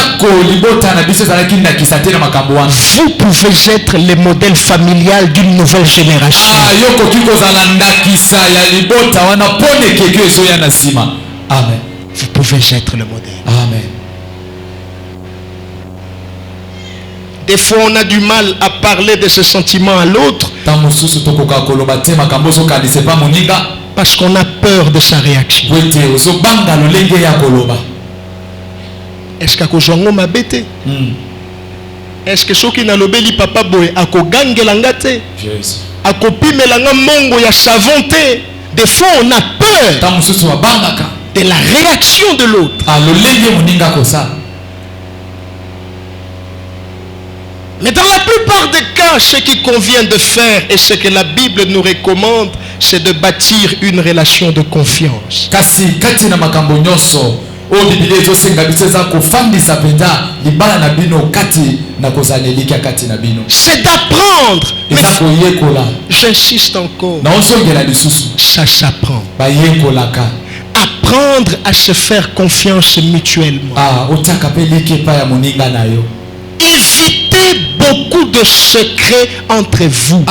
Speaker 1: vous pouvez être le modèle familial d'une nouvelle génération.
Speaker 2: Amen.
Speaker 1: Vous pouvez être le modèle.
Speaker 2: Amen.
Speaker 1: Des fois, on a du mal à parler de ses sentiments à l'autre parce qu'on a peur de sa réaction. Est-ce qu'akozongo m'a bêté? Est-ce que ceux qui n'a lobeli papa boy akogangela te? Akopimelanga mongo ya savonté? Des fois, on a peur de la réaction de l'autre. Mais dans la plupart des cas, ce qui convient de faire et ce que la Bible nous recommande, c'est de bâtir une relation de confiance. C'est d'apprendre. J'insiste encore. Ça s'apprend. Apprendre à se faire confiance mutuellement. Évitez beaucoup de secrets entre vous.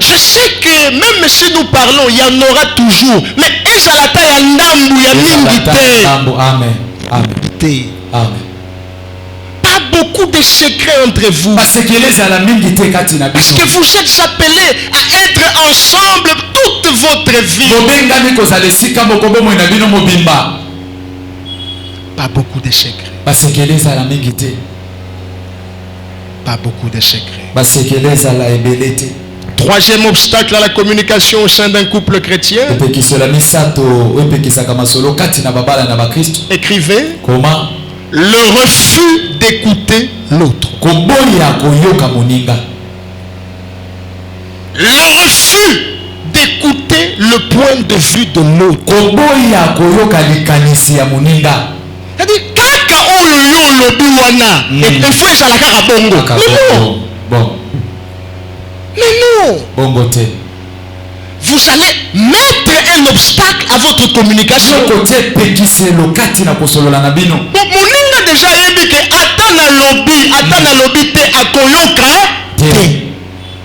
Speaker 1: Je sais que même si nous parlons, il y en aura toujours. Mais pas beaucoup de secrets entre vous. Parce que vous êtes appelés à être ensemble toute votre vie. Pas beaucoup de secrets. Pas beaucoup de secrets. Troisième obstacle à la communication au sein d'un couple chrétien. Écrivez.
Speaker 2: Comment?
Speaker 1: Le refus d'écouter l'autre. Le refus d'écouter le point de vue de l'autre. C'est-à-dire, kaka oyo yo lobi wana, il faut ça la kaka bongo. Mais non. Vous allez mettre un obstacle à votre communication. Moninga déjà yebi que atana lobby te akoyoka te.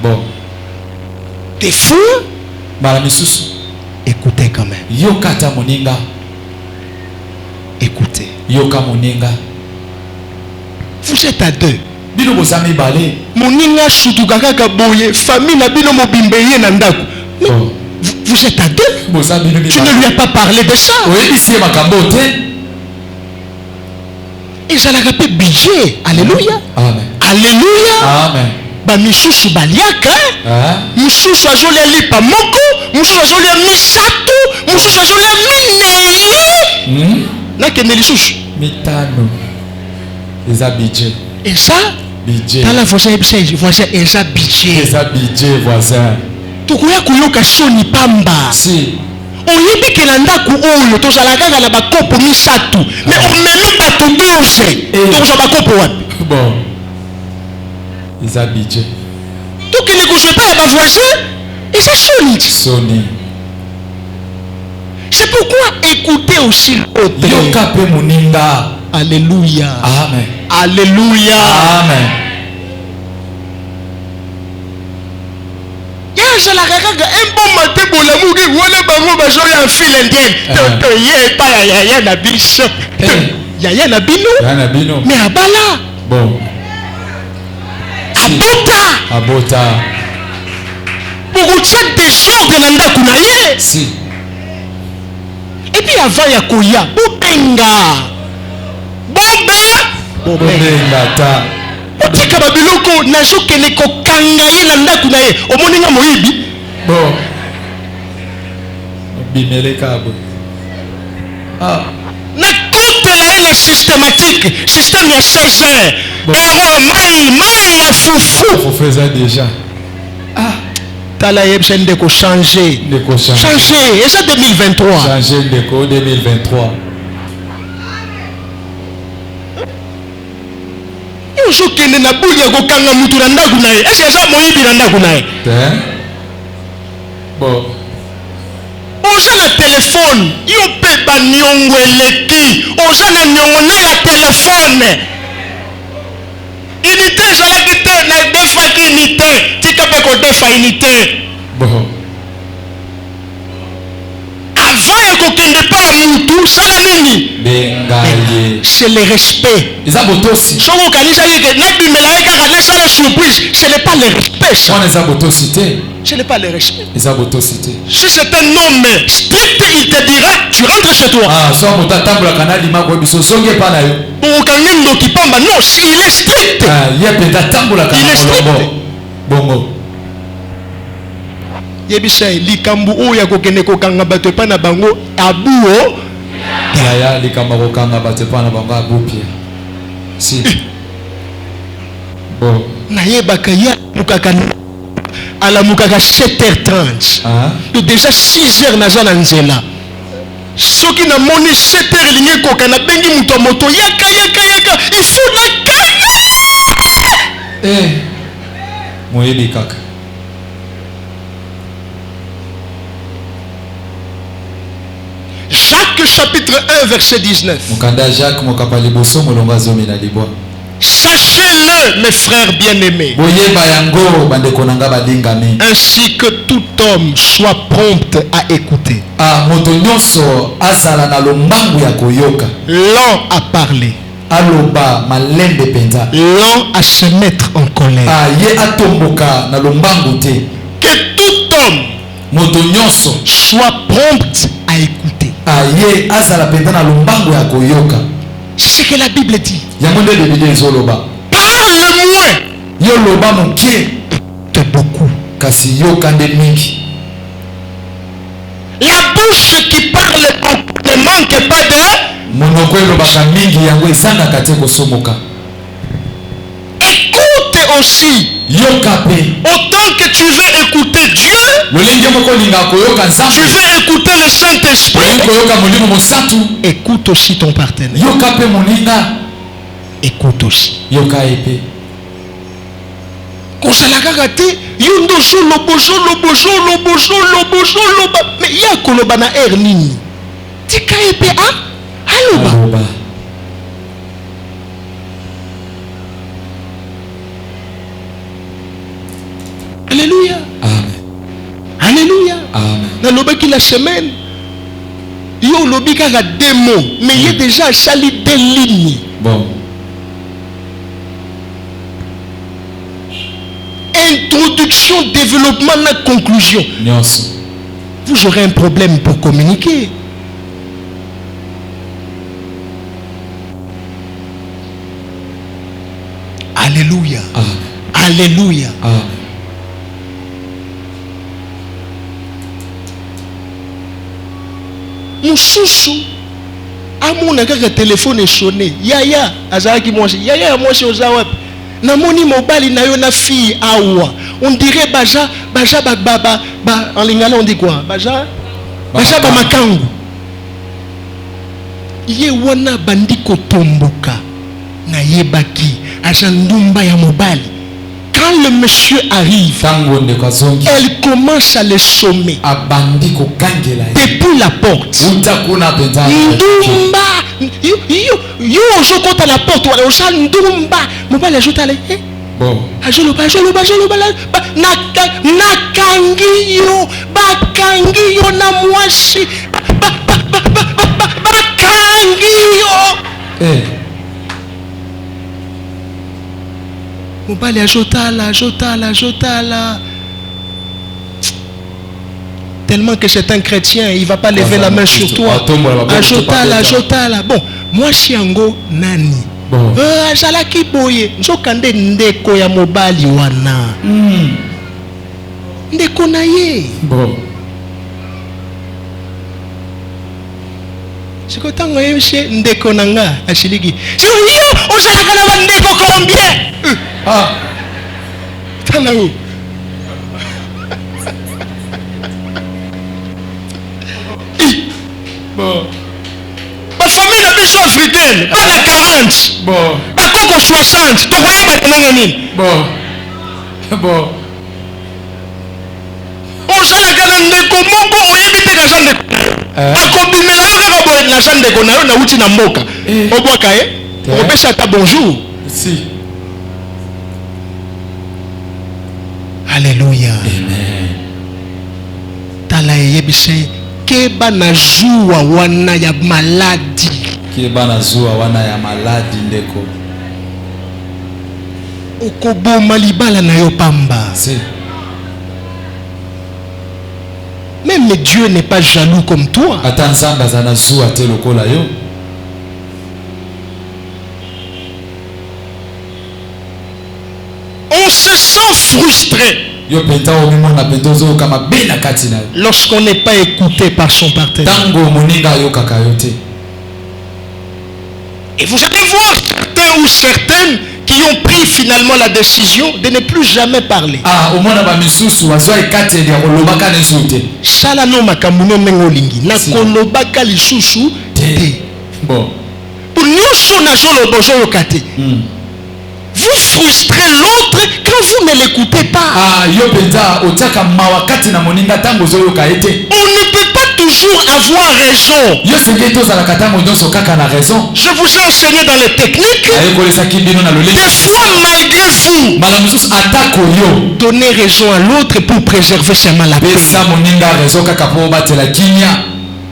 Speaker 2: Bon.
Speaker 1: Des fois, écoutez quand même.
Speaker 2: Yokata moninga.
Speaker 1: Écoutez.
Speaker 2: Yoka moninga.
Speaker 1: Vous êtes à deux.
Speaker 2: Bino bozami balé.
Speaker 1: Moninga shutuka kaboye famille na bino mobimbeye na ndako. Vous êtes à deux. Tu ne lui as pas parlé de ça. Et ça l'a rappelé budget. Alléluia.
Speaker 2: Amen.
Speaker 1: Alléluia.
Speaker 2: Amen.
Speaker 1: Ba misusu baliaka. Misusu azolia lipa moko. Misusu azolia misato. Misusu azolia minei. Nakende lisusu.
Speaker 2: Mitano. Eza budget.
Speaker 1: Et ça?
Speaker 2: Budget.
Speaker 1: Dans la voisin eza budget.
Speaker 2: Eza budget voisin.
Speaker 1: Tokoya kuyoka soni pamba.
Speaker 2: Si.
Speaker 1: Oyebi ke na ndako oyo tozala kaka na bakopo misato. Mais omemi bato 12. Tozala bakopo wapi?
Speaker 2: Bon. Ils habituent.
Speaker 1: Donc il ne couche pas à ma voisin. Et c'est solide.
Speaker 2: Sony.
Speaker 1: C'est pourquoi écoutez aussi l'autre.
Speaker 2: Yoka pe muninga.
Speaker 1: Alléluia.
Speaker 2: Amen.
Speaker 1: Alléluia.
Speaker 2: Amen.
Speaker 1: Je la regarde un bon matin pour l'amour qui voit bango bazo ya fil indien. To ye pa ya na biso. Ya na bino.
Speaker 2: Ya na bino.
Speaker 1: Mais abala.
Speaker 2: Bon.
Speaker 1: Abota.
Speaker 2: Abota.
Speaker 1: Pour chaque désordre na ndako na ye.
Speaker 2: Si.
Speaker 1: Et puis avant ya koya, bobenga.
Speaker 2: Bobenga ta.
Speaker 1: Otika babiloko nazokende kokanga ye na ndako na ye omoni nga moyibi
Speaker 2: bon bimeleka bo
Speaker 1: na kotela ye na systématique système ya 16 heures ero mai ya fufu
Speaker 2: faisait déjà
Speaker 1: tala ye biso ndeko changer et ça 2023
Speaker 2: changer ndeko 2023
Speaker 1: ozokende na buya kokanga mutu na ndako na ye ese eza moyibi na ndako na ye
Speaker 2: bon
Speaker 1: oza na telefone yo mpe baniongo eleki oza na niongo na ya telefone unité ezalaki te na defaki unité tika mpe kodefa unité
Speaker 2: bon
Speaker 1: avant ya kokende pa mutu sala nini c'est le respect
Speaker 2: eza botosi
Speaker 1: soko okanisaki ke nabimela ye kaka nasala surprise ce n'est pas le respect ça
Speaker 2: wana eza botosi te
Speaker 1: ce n'est pas le respect
Speaker 2: eza botosi te
Speaker 1: si c'est un homme strict il te dira tu rentres chez toi
Speaker 2: so moto atambolaka na lima koyebiso songi epa na yo
Speaker 1: okangi ndoki pamba non il est strict
Speaker 2: ye mpenza atambolaka na molongo bongo
Speaker 1: yebisa likambo oyo ya kokende kokanga bato epa na bango abuo
Speaker 2: ya likambo kokanga bato epa na bango abupia si bon
Speaker 1: nayebaka ye alamukaka 7h30 yo déjà 6h naza na nzela soki namoni 7h elingi ekoka nabengi moto ya moto yaka il faut nakanga
Speaker 2: moyebi kaka
Speaker 1: Jacques chapitre 1 verset 19. Sachez-le mes frères bien-aimés. Ainsi que tout homme soit prompt à écouter. Lent à parler. Lent à se mettre en colère. Que tout homme soit prompt à écouter. C'est ce que la Bible dit. Parle moins de beaucoup. La bouche qui parle ne manque pas de. Écoute aussi. Autant que tu veux écouter Dieu, tu veux écouter le Saint-Esprit, écoute aussi ton partenaire. Écoute aussi. Mais il y a kolobana ernini. Tika epe aloba. Alléluia.
Speaker 2: Amen.
Speaker 1: Alléluia.
Speaker 2: Amen.
Speaker 1: Dans le la semaine, il y a lobby qui a deux mots, mais il y a déjà sali des lignes.
Speaker 2: Bon.
Speaker 1: Introduction, développement, la conclusion.
Speaker 2: Yes.
Speaker 1: Vous aurez un problème pour communiquer. Alléluia.
Speaker 2: Amen.
Speaker 1: Alléluia.
Speaker 2: Amen.
Speaker 1: Mususu amona kaka téléphone sonné. Yaya azaki moi. Yaya moi c'est aux awap. Namoni mobali na yo na fille awa. On dirait baja baba en lingala on dit quoi? Baja ba makangu. Ye wana bandiko tomboka na yebaki Ajandumba ya mobali. Quand le monsieur arrive, elle commence à le sommer depuis la porte. Ndumba, yo je compte à la porte. Ndumba, mobali ajoute à ajoloba nakangiyo bakangiyo na mwasi bakangiyo. Mobali ajotala. Tellement que c'est un chrétien, il ne va pas lever la main sur toi. Ajotala. Bon, moi chiango nani. Azalaki boye. Nzokande ndeko ya mobali wana. Ndeko na ye.
Speaker 2: Bon.
Speaker 1: Siko tango yemshe ndeko nanga ashiliki. Siko yo ozalaka na ndeko combien? Tana où?
Speaker 2: Bon.
Speaker 1: Ma famille n'a plus africaine. Pas la 40.
Speaker 2: Bon.
Speaker 1: Pas coco 60. Tu vois pas nini?
Speaker 2: Bon.
Speaker 1: On s'en a gagné ndeko moko oyebite ka jande. Akobimela kaka boye na jande ko na yo na uti na mboka. Obwaka obesa ta bonjour.
Speaker 2: Si.
Speaker 1: Alléluia.
Speaker 2: Amen.
Speaker 1: Tala yebise keba na zuwa wana ya maladi.
Speaker 2: Keba na zuwa wana ya maladi ndeko.
Speaker 1: Okoboma libala na yo pamba.
Speaker 2: Si.
Speaker 1: Même Dieu n'est pas jaloux comme toi.
Speaker 2: Ata nzamba za na zuwa te lokola yo.
Speaker 1: On se sent frustré lorsqu'on n'est pas écouté par son partenaire. Et vous allez voir certains ou certaines qui ont pris finalement la décision de ne plus jamais parler. Salano makamuno mengolingi na kolobaka lisusu te.
Speaker 2: Bon.
Speaker 1: Pour nous son azolo bojo lokate. Vous frustrez l'autre quand vous ne l'écoutez pas. On ne peut pas toujours avoir raison. Je vous ai enseigné dans les techniques. Des fois, malgré vous, donnez raison à l'autre pour préserver seulement la paix.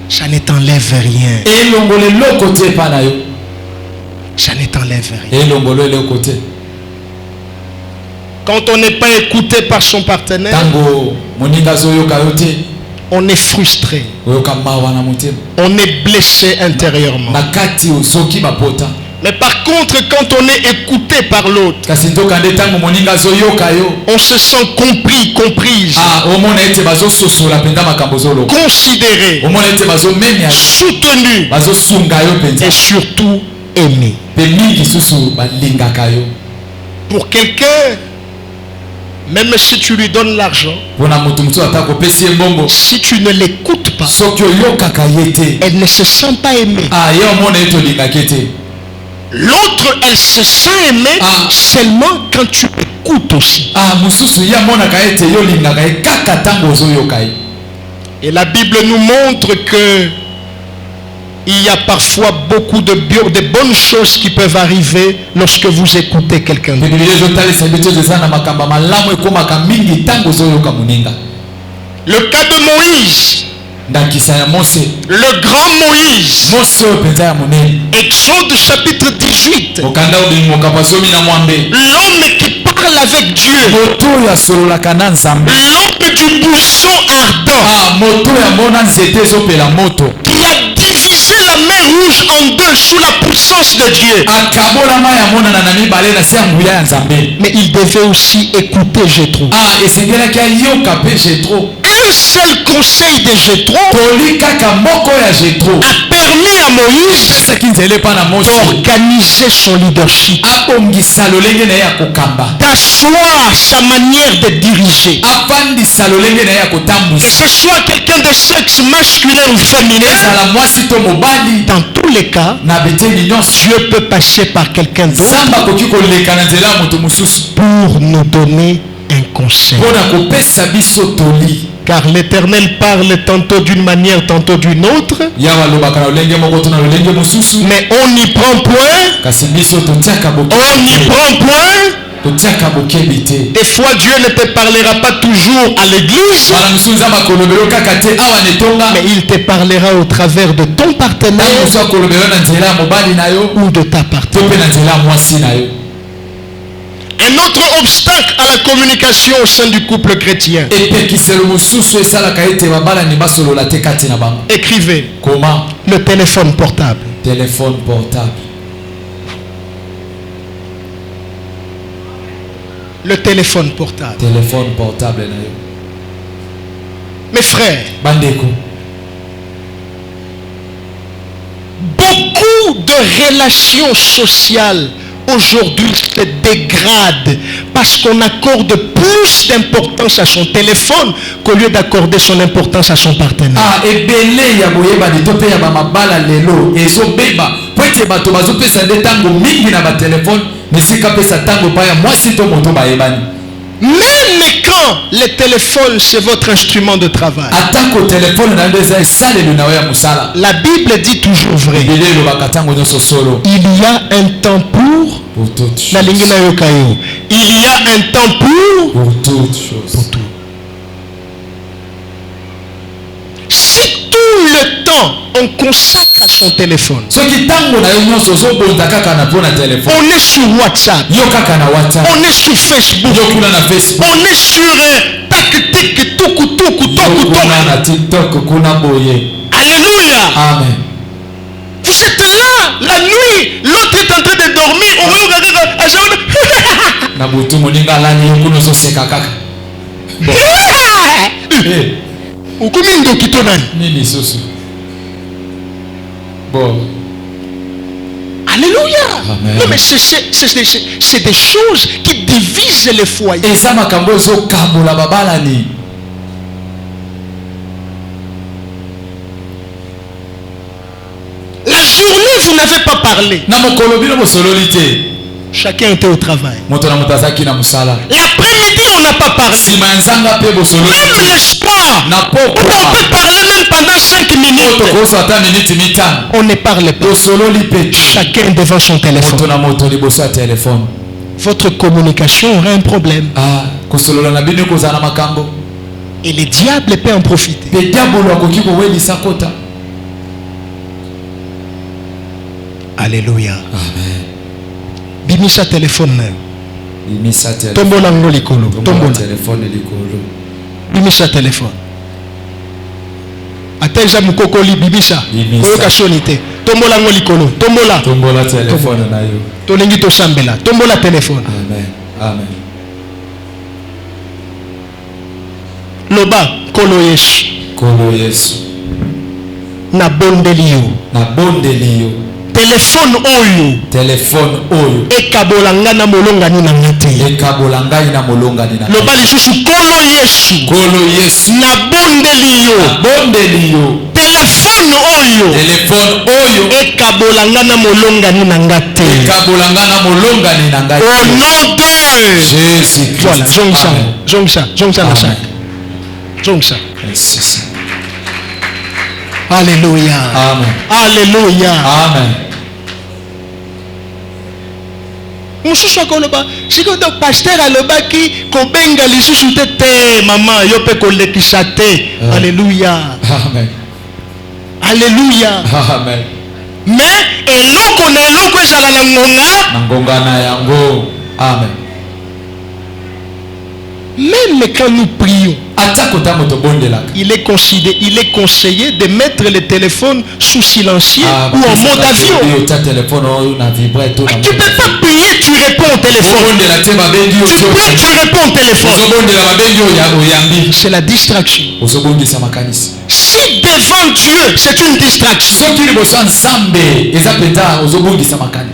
Speaker 1: Ça ne t'enlève rien. Ça ne t'enlève rien. Quand on n'est pas écouté par son partenaire, on est frustré. On est blessé intérieurement. Mais par contre, quand on est écouté par l'autre, on se sent compris, comprise, considéré, soutenu et surtout aimé. Pour quelqu'un, même si tu lui donnes l'argent, si tu ne l'écoutes pas, elle ne se sent pas aimée. L'autre, elle se sent aimée seulement quand tu écoutes aussi. Et la Bible nous montre que il y a parfois beaucoup de bonnes choses qui peuvent arriver lorsque vous écoutez quelqu'un. Le cas de Moïse, le grand Moïse, Exode chapitre 18, l'homme qui parle avec Dieu, l'homme du buisson ardent, qui a divisé la mer rouge en deux sous la puissance de Dieu. Mais il devait aussi écouter Jétro. Un un seul conseil de Jétro
Speaker 2: tolikaka moko ya Jétro
Speaker 1: a permis à Moïse
Speaker 2: pesaki nzela pa na Mose
Speaker 1: d'organiser son leadership,
Speaker 2: abongisa lolenge na ye ya kokamba
Speaker 1: d'asseoir sa manière de diriger.
Speaker 2: afandisa lolenge na ye ya
Speaker 1: Que
Speaker 2: kotambusa
Speaker 1: ce soit quelqu'un de sexe masculin ou féminin,
Speaker 2: ezala mwasi to mobali
Speaker 1: dans tous les cas,
Speaker 2: na beteli nyonso
Speaker 1: Dieu peut passer par quelqu'un d'autre
Speaker 2: nzambe akoki koleka na nzela ya moto mosusu
Speaker 1: pour nous donner un conseil.
Speaker 2: mpona kopesa biso toli
Speaker 1: Car l'Éternel parle tantôt d'une manière, tantôt d'une autre,
Speaker 2: yawe alobaka na lolenge moko to na lolenge mosusu
Speaker 1: mais on n'y prend point,
Speaker 2: kasi biso totiaka
Speaker 1: on n'y prend point.
Speaker 2: totiaka bokebi te
Speaker 1: Des fois, Dieu ne te parlera pas toujours à l'église,
Speaker 2: bana mosusu nzambe akolobela kaka te awa netonga
Speaker 1: mais il te parlera au travers de ton
Speaker 2: ntango
Speaker 1: partenaire
Speaker 2: mosusu akolobela na nzela ya mobali na yo
Speaker 1: ou de ta
Speaker 2: to
Speaker 1: partenaire.
Speaker 2: mpe na nzela ya mwasi na yo
Speaker 1: Un autre obstacle à la communication au sein du couple chrétien.
Speaker 2: epekiselo mosusu esalaka ete babalani basolola te kati na bango
Speaker 1: Écrivez
Speaker 2: comment
Speaker 1: le téléphone portable.
Speaker 2: téléphone portable
Speaker 1: Le téléphone portable.
Speaker 2: téléphone portable na yo
Speaker 1: Mes frères,
Speaker 2: bandeko
Speaker 1: beaucoup de relations sociales aujourd'hui se dégradent parce qu'on accorde plus d'importance à son téléphone qu'au lieu d'accorder son importance à son partenaire.
Speaker 2: ebele ya boyebani to mpe ya bamabala lelo ezobeba po ete bato bazopesa nde ntango mingi na batelefone mesika pesa ntango pa ya mwasi to moto bayebani
Speaker 1: Même quand le téléphone c'est votre instrument de travail.
Speaker 2: atako telefone na yo nde eza esalelo na yo ya mosala
Speaker 1: La Bible dit toujours vrai.
Speaker 2: ebele elobaka ntango nyonso solo
Speaker 1: Il y a un temps pour
Speaker 2: pour toute chose.
Speaker 1: Nalingi na yoka yo. Il y a un temps
Speaker 2: Pour toute chose.
Speaker 1: pour tout. Si tout le temps on consacre à son téléphone,
Speaker 2: soki ntango na yo nyonso ozobonza kaka na mpo na telefone
Speaker 1: on est sur WhatsApp,
Speaker 2: yo kaka na whatsapp
Speaker 1: on est sur Facebook,
Speaker 2: yo kuna na facebook
Speaker 1: on est sur tac tuku tuku
Speaker 2: yo
Speaker 1: toku
Speaker 2: kuna
Speaker 1: toku.
Speaker 2: na tiktok kuna boye
Speaker 1: Alléluia.
Speaker 2: amen
Speaker 1: Vous êtes là la nuit, l'autre est en train de dormir, on va regarder
Speaker 2: na butu moninga alani yo kuna ozoseka kaka Eh,
Speaker 1: ukumi ndoki to nani?
Speaker 2: nini susu bon
Speaker 1: Alléluia.
Speaker 2: Amen.
Speaker 1: Non mais c'est des choses qui divisent les foyers.
Speaker 2: eza makambo ezokabola babalani
Speaker 1: La journée vous n'avez pas parlé,
Speaker 2: na mokolo bino bosololi te
Speaker 1: chacun était au travail.
Speaker 2: moto na moto azalaki na mosala
Speaker 1: L'après-midi on n'a pas parlé.
Speaker 2: nsima ya nzanga mpe bosololi
Speaker 1: Même
Speaker 2: te
Speaker 1: le soir,
Speaker 2: na
Speaker 1: on
Speaker 2: pokwa
Speaker 1: peut parler même pendant 5 minutes.
Speaker 2: tokoso ata miniti mitano
Speaker 1: On ne parle pas.
Speaker 2: tosololi mpe te
Speaker 1: Chacun devant son
Speaker 2: moto
Speaker 1: téléphone.
Speaker 2: na moto liboso ya telefone
Speaker 1: Votre communication aura un problème.
Speaker 2: kosolola na bino ekozala na makambo
Speaker 1: Et le diable peut en profiter.
Speaker 2: mpe diabolo akoki kowelisa kota
Speaker 1: Alléluia.
Speaker 2: amen
Speaker 1: Bimisa téléphone na yo.
Speaker 2: imisa
Speaker 1: Tombola ngo likolo. Tombola.
Speaker 2: telefone likolo
Speaker 1: Bimisa téléphone. Ata eza mukokoli bibisa.
Speaker 2: Bimisa.
Speaker 1: Oyoka soni te. Tombola ngo likolo. Tombola.
Speaker 2: tombola telefone na yo
Speaker 1: Tolingi tosambela. Tombola téléphone.
Speaker 2: amen amen
Speaker 1: Loba kolo Yesu.
Speaker 2: kolo yesu
Speaker 1: Nabondeli yo.
Speaker 2: nabondeli yo
Speaker 1: Téléphone oyo.
Speaker 2: telefone oyo
Speaker 1: Ekabola nga na molongani na nga te.
Speaker 2: ekabola ngai na molongani na
Speaker 1: Loba lisusu kolo Yesu.
Speaker 2: kolo yesu
Speaker 1: Nabondeli yo.
Speaker 2: nabondeli yo
Speaker 1: Téléphone oyo.
Speaker 2: telefone oyo
Speaker 1: Ekabola nga na molongani na nga te.
Speaker 2: ekabola ngai na molongani na ngai
Speaker 1: Au nom de
Speaker 2: jésus
Speaker 1: voilà,
Speaker 2: christ
Speaker 1: zongisa na
Speaker 2: Amen.
Speaker 1: sac. Zongisa.
Speaker 2: Merci, Seigneur.
Speaker 1: Alléluia.
Speaker 2: amen
Speaker 1: Alléluia.
Speaker 2: amen
Speaker 1: Mosusu akoloba sikoyo pasteur alobaki kobenga lisusu te te mama yo mpe kolekisa te. Alléluia.
Speaker 2: amen
Speaker 1: Alléluia.
Speaker 2: amen
Speaker 1: Mais eloko na eloko ezala na ngonga.
Speaker 2: na ngonga na yango amen
Speaker 1: Même quand nous prions, il est conseillé de mettre le téléphone sous silencieux ou en mode avion. Tu ne peux pas prier, tu réponds au téléphone. Tu pries, tu réponds au téléphone. C'est la distraction. Si devant Dieu c'est une distraction,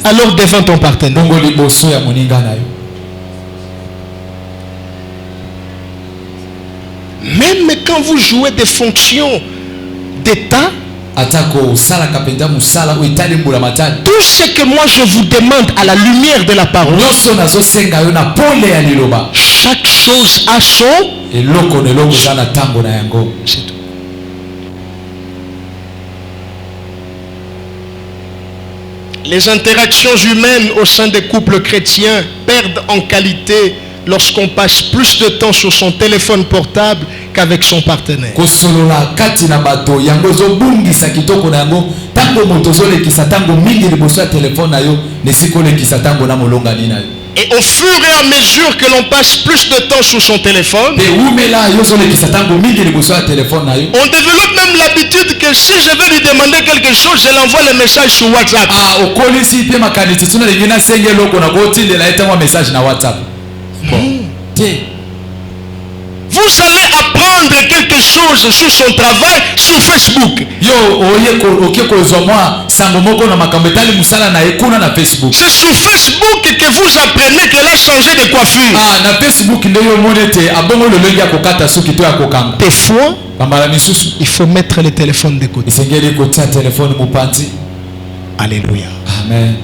Speaker 1: alors devant ton partenaire. Même quand vous jouez des fonctions d'État, tout ce que moi je vous demande à la lumière de la parole, chaque chose a son. C'est tout. Les interactions humaines au sein des couples chrétiens perdent en qualité lorsqu'on passe plus de temps sur son téléphone portable qu'avec son partenaire. Et au fur et à mesure que l'on passe plus de temps sur son téléphone, on développe même l'habitude que si je veux lui demander quelque chose, je l'envoie le message sur WhatsApp. Vous allez apprendre quelque chose sur son travail sur Facebook. C'est sur Facebook que vous apprenez qu'elle a changé de coiffure. Des fois, il faut mettre le téléphone de côté. Alléluia.
Speaker 2: Amen.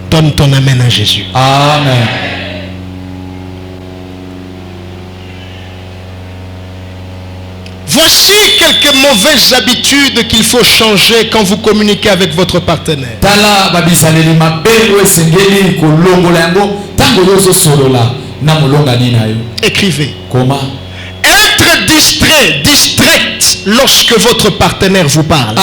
Speaker 1: Donne ton amen à Jésus.
Speaker 2: Amen.
Speaker 1: Voici quelques mauvaises habitudes qu'il faut changer quand vous communiquez avec votre partenaire. Écrivez.
Speaker 2: Comment?
Speaker 1: Être distraite lorsque votre partenaire vous parle.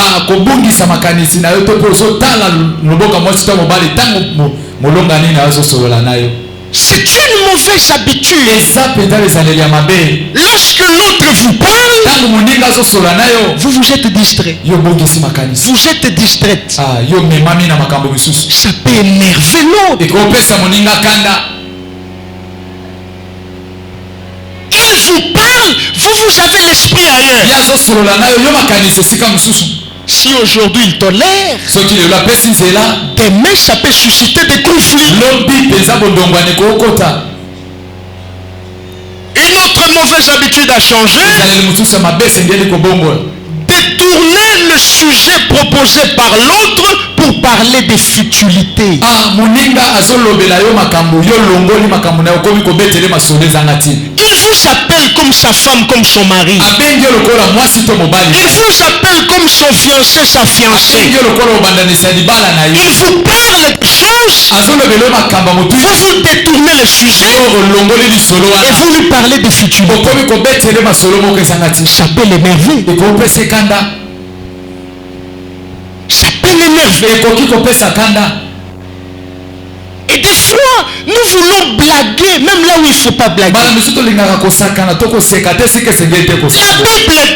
Speaker 1: C'est une mauvaise habitude. Lorsque l'autre vous parle, vous êtes distrait. Vous êtes distraite. Ça peut énerver l'autre. Il vous parle, vous avez l'esprit ailleurs. Si aujourd'hui il tolère, demain ça peut susciter des conflits. Une autre mauvaise habitude à changer: détourner le sujet proposé par l'autre pour parler des futilités. Il vous appelle comme sa femme, comme son mari. Il vous appelle comme son fiancé, sa fiancée. Il vous parle de choses, vous vous détournez le sujet et vous lui parlez des futilités. Ça peut l'énerver. Ça peut l'énerver. Et des fois, nous voulons blaguer, même là où il ne faut pas blaguer. La Bible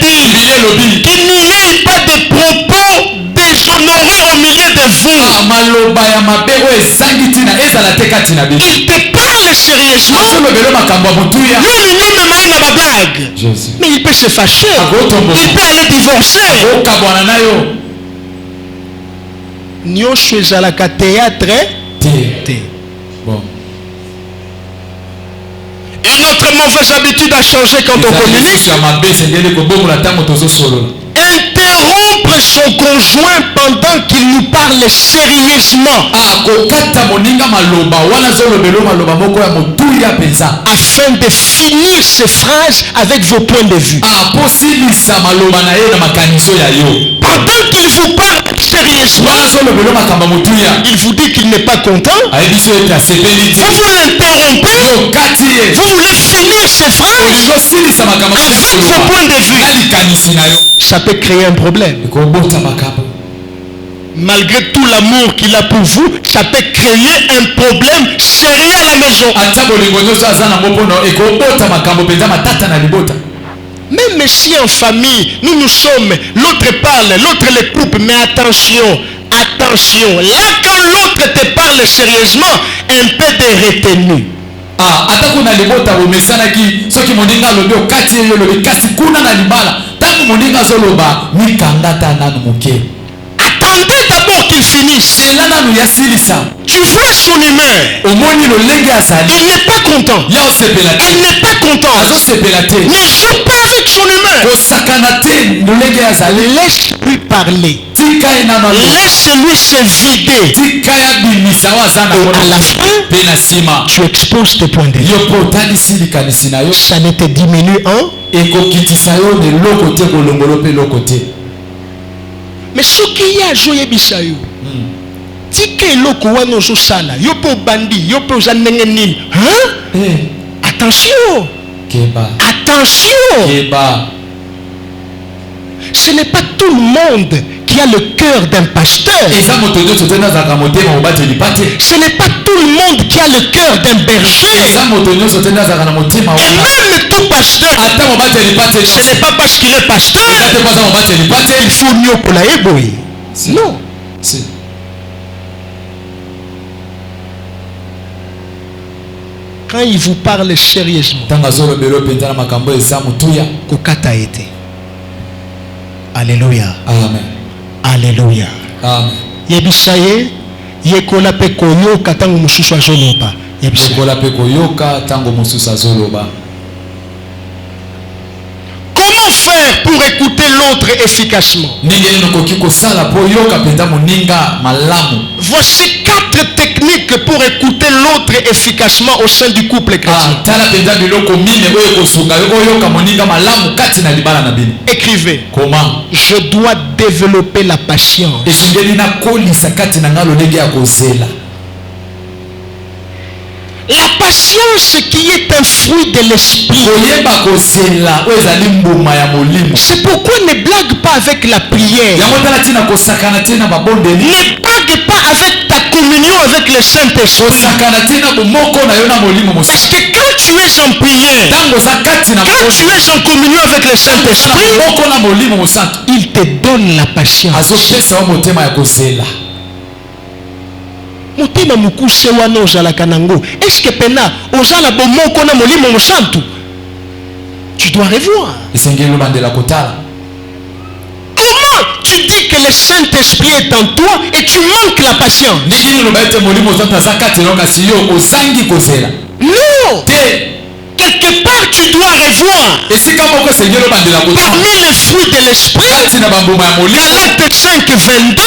Speaker 1: dit qu'il n'y ait pas de propos déshonorés au milieu de vous. Il te parle sérieusement. Mais il peut se fâcher. Il peut aller divorcer. Nyosho ezalaka théâtre.
Speaker 2: Bon.
Speaker 1: Une autre mauvaise habitude à changer quand on communique: interrompre son conjoint pendant qu'il nous parle sérieusement, afin de finir ses phrases avec vos points de vue. Pendant qu'il vous parle sérieusement, il vous dit qu'il n'est pas content. Vous l'interrompez. Vous voulez finir ses phrases avec vos points de vue. Ça peut créer un problème. Malgré tout l'amour qu'il a pour vous, ça peut créer un problème sérieux à la maison. Même si en famille, nous sommes, l'autre parle, l'autre le coupe, mais attention, attention. Là, quand l'autre te parle sérieusement, un peu de retenue.
Speaker 2: Atako na libota omesanaki soki moninga lobi okati yo lobi kasi kuna na libala tangu moninga zoloba mikangata nanu muke.
Speaker 1: Attendez d'abord qu'il finisse. Tu vois son humeur. Il n'est pas content. Elle n'est pas contente. Ne joue pas avec son humeur. Laisse-lui parler. Laisse-lui se vider. Et à la fin, tu exposes tes points de vue. Ça ne te diminue en. Mais ce qui y a joué bisayo, tika eloko wana osala, yo po bandi, yo po zanengenil, hein? Attention. Attention. Ce n'est pas tout le monde qui a le cœur d'un pasteur. Ce n'est pas tout le monde qui a le cœur d'un berger. Et même tout pasteur, ce n'est pas parce qu'il est pasteur il faut mieux pour la ébouille. Non. Quand il vous parle sérieusement, kokata été. Alléluia.
Speaker 2: Amen.
Speaker 1: Alléluia.
Speaker 2: Amen.
Speaker 1: Yebisaye, yekola pe koyoka tango mususu azoloba.
Speaker 2: Yekola pe koyoka tango mususu azoloba.
Speaker 1: Comment faire pour écouter l'autre efficacement? Voici 4 techniques pour écouter l'autre efficacement au sein du couple chrétien. Écrivez.
Speaker 2: Comment?
Speaker 1: Je dois développer la patience. La patience qui est un fruit de l'esprit. C'est pourquoi ne blague pas avec la prière. Ne blague pas avec ta communion avec le Saint-Esprit. Parce que quand tu es en prière, quand tu es en communion avec le Saint-Esprit, il te donne la patience. Motema mukuse wana ozalaka nango. Est-ce que pena ozala bomoko na molimo mosantu? Tu dois revoir. Comment tu dis que le Saint-Esprit est en toi et tu manques la patience? Non. Quelque part tu dois revoir. Parmi les fruits de l'esprit, Galates 5, 22,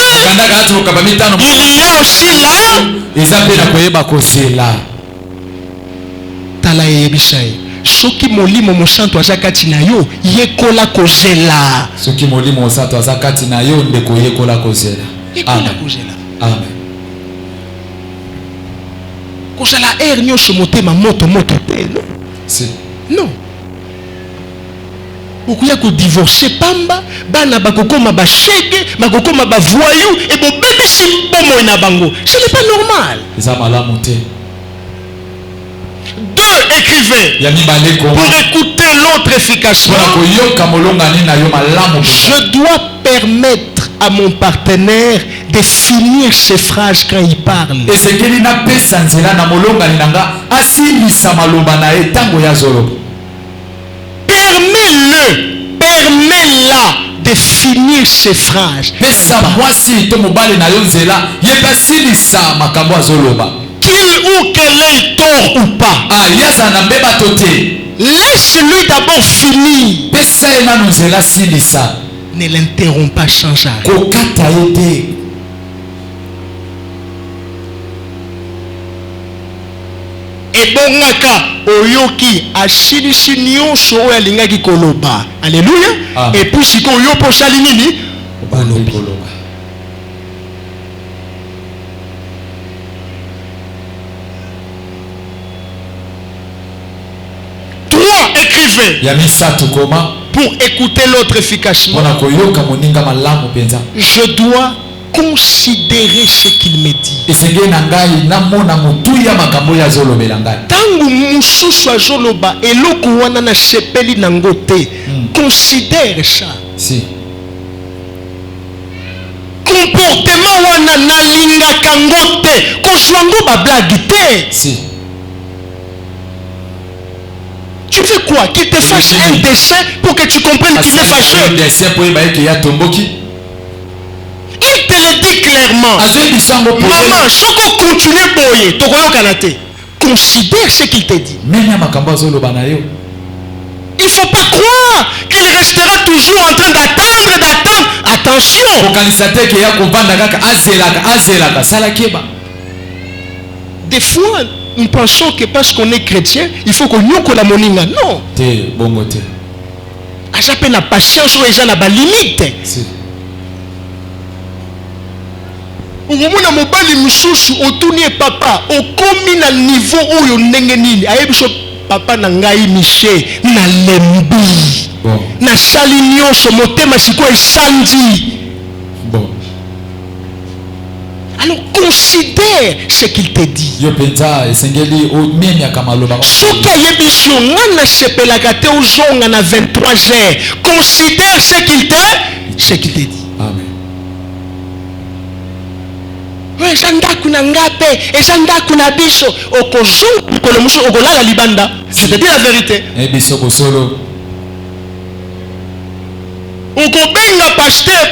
Speaker 1: il y a aussi là tala yebisai soki molimo mosantu azakati na yo yekola kozela.
Speaker 2: Soki molimo mosantu azakati na yo ndeko yekola kozela. Amen.
Speaker 1: Kozala nyonso motema moto te.
Speaker 2: Si.
Speaker 1: Non. Okuya ko divorcer pamba, bana bakokoma ba shege, bakokoma ba voyou et bo bébé si bomo na bango. Ce n'est pas normal. Deux, écrivez. Pour écouter l'autre efficacement, je dois permettre à mon partenaire de finir ses phrases quand il parle. Permets-la de finir ses phrases. Qu'il ou qu'elle ait tort ou pas, laisse-lui d'abord finir. Ne l'interromps pas sans arrêt. Ebongaka oyoki asilisi nyonso oyo alingaki koloba. Alléluia. Et puis sikoyo yo posali nini? Koloba. Écrivez. Pour écouter l'autre efficacement, je dois considérer ce qu'il me dit.
Speaker 2: esengeli na ngai namona motuya makambo ya azolobela ngai.
Speaker 1: Tangu mususu azoloba eloko wana na sepeli nango te. Considère ça.
Speaker 2: Si.
Speaker 1: Comportement wana nalingaka ngo te. Kozwango ba blague te.
Speaker 2: Si.
Speaker 1: Tu veux quoi? Qu'il te fasse un dessin pour que tu comprennes qu'il est fâcheux.
Speaker 2: Un dessin pour qu'il y ait tomboki.
Speaker 1: Il te le dit clairement. Maman, si tu continues boyer, tu vas considère ce qu'il te dit. Il ne faut pas croire qu'il restera toujours en train d'attendre. Attention. Des fois, nous pensons que parce qu'on est chrétien, il faut qu'on y ait la moninga. Non. J'appelle la patience ou les gens la limite. Omona mobali mususu otuni papa okomi na niveau oyo ndenge nini ayebiso papa na ngai Michel na lembi na sali nyonso motema siko esandi.
Speaker 2: Bon.
Speaker 1: Alors considère ce qu'il te dit. Soki ayebiso nga na sepelaka te ozonga na 23h. Considère ce qu'il te dit.
Speaker 2: Amen.
Speaker 1: Je te dis la vérité. Okobenga pasteur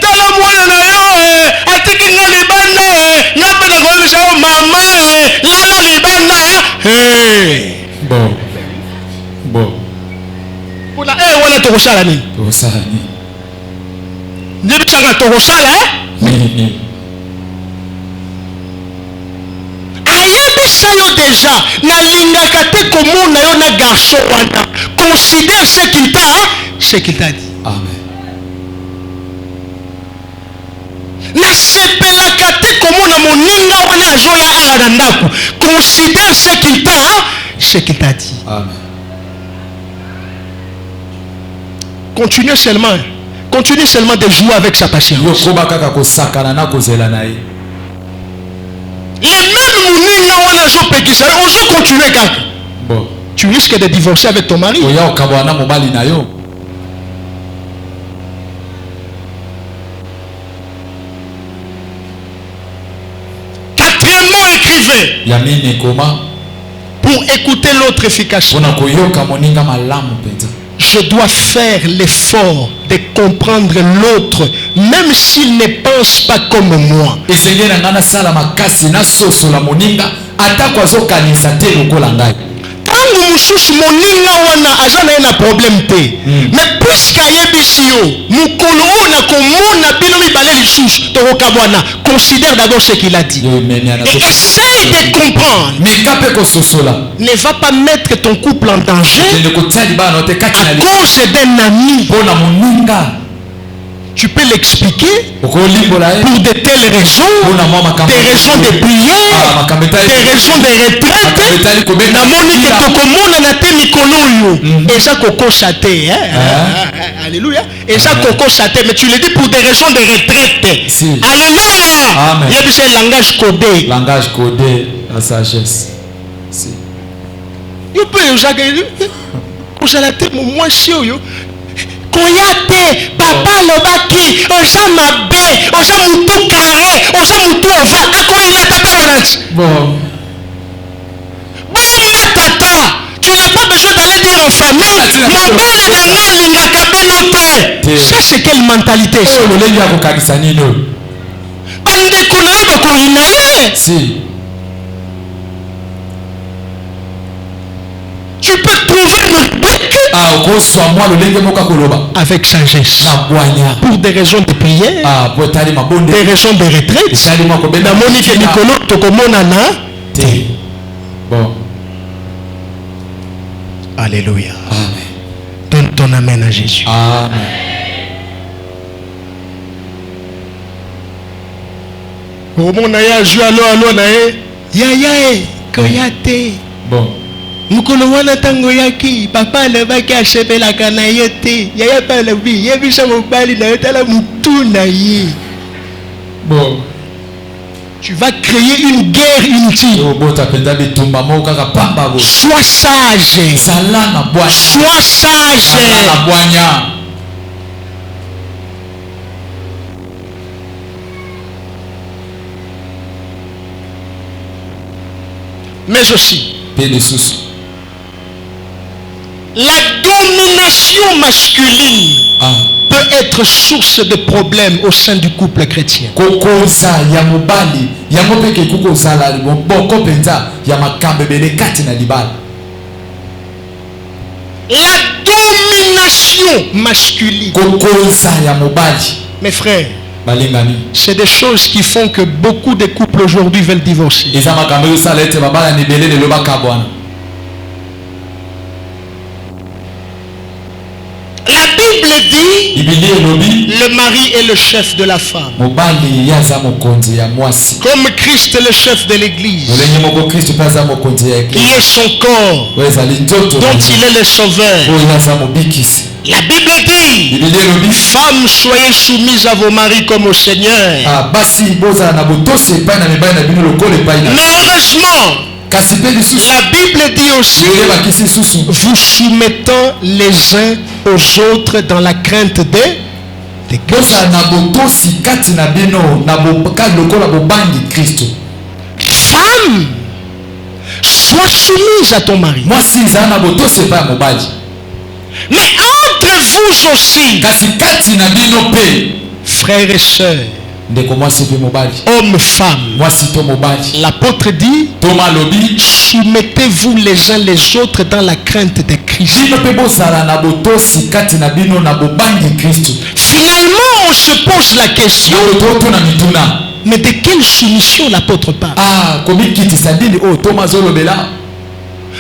Speaker 1: tala mwana na yo atiki nga libanda nga pe na koyebisa yo mama lala libanda.
Speaker 2: Bon
Speaker 1: mpona wana tokosala nini ndebisanga tokosala ayebisa yo deja nalingaka te komona yo na garçon wana. Considère ce qu'il t'a dit.
Speaker 2: Amen.
Speaker 1: Nasepelaka te komona moninga wana azoya ala na ndako. Considère ce qu'il t'a dit.
Speaker 2: Amen.
Speaker 1: Continue seulement de jouer avec sa patience. Les mêmes moninga wana azopekisa yo ozo continuer kaka.
Speaker 2: Bon.
Speaker 1: Tu risques de divorcer avec ton mari. Quatrièmement, écrivain. Pour écouter l'autre efficacement, je dois faire l'effort de comprendre l'autre, même s'il ne pense pas comme moi. Tangu mususu moninga wana aza na na problème te. Mais puisque ayebisi yo mukolo ona komona bino mibale lisusu tokokabwana, considère d'abord ce qu'il a dit. Et essaye de comprendre. Ne va pas mettre ton couple en danger à cause d'un ami. Tu peux l'expliquer pour de telles raisons, des raisons de prière, des raisons de retraite. Alléluia. Et ça coco châté, mais tu le dis pour des raisons de retraite.
Speaker 2: Si.
Speaker 1: Alléluia. Il y a ce langage codé.
Speaker 2: Langage codé, la sagesse. Si.
Speaker 1: Il peut moi koyate papa lobaki oza mabe oza mutu carré oza mutu ova akolinga tata wanati.
Speaker 2: Bon
Speaker 1: tata, tu n'as pas besoin d'aller dire aux familles mobali na nga alingaka bino te. Ça c'est quelle mentalité ça? Bandeko na yo bakolinga ye.
Speaker 2: Si.
Speaker 1: Tu peux trouver le bec avec sagesse. Pour des raisons de prière, des raisons de retraite.
Speaker 2: Bon.
Speaker 1: Alléluia.
Speaker 2: Amen.
Speaker 1: Donne ton amen à Jésus.
Speaker 2: Amen. Bon.
Speaker 1: Mukolo wana tango yaki papa alobaki asepelaka na ye te yaya mpe alobi yebisa mobali na yo tala mutu na ye
Speaker 2: Bon.
Speaker 1: Tu vas créer une guerre inutile. Sois sage. Sois sage. Mais aussi, la domination masculine peut être source de problèmes au sein du couple chrétien. La domination masculine. Mes frères, c'est des choses qui font que beaucoup de couples aujourd'hui veulent divorcer. La Bible dit le mari est le chef de la femme. Comme Christ est le chef de l'église, qui est son corps, dont il est le sauveur. La Bible dit, femmes, soyez soumises à vos maris comme au Seigneur. Mais heureusement, la Bible dit aussi, vous soumettant les uns aux autres dans la crainte de Christ. Femme, sois soumise à ton mari. Mais entre vous aussi, frères et sœurs, hommes, femmes, l'apôtre dit, soumettez-vous les uns les autres dans la crainte de Christ. Finalement, on se pose la question, mais de quelle soumission l'apôtre parle?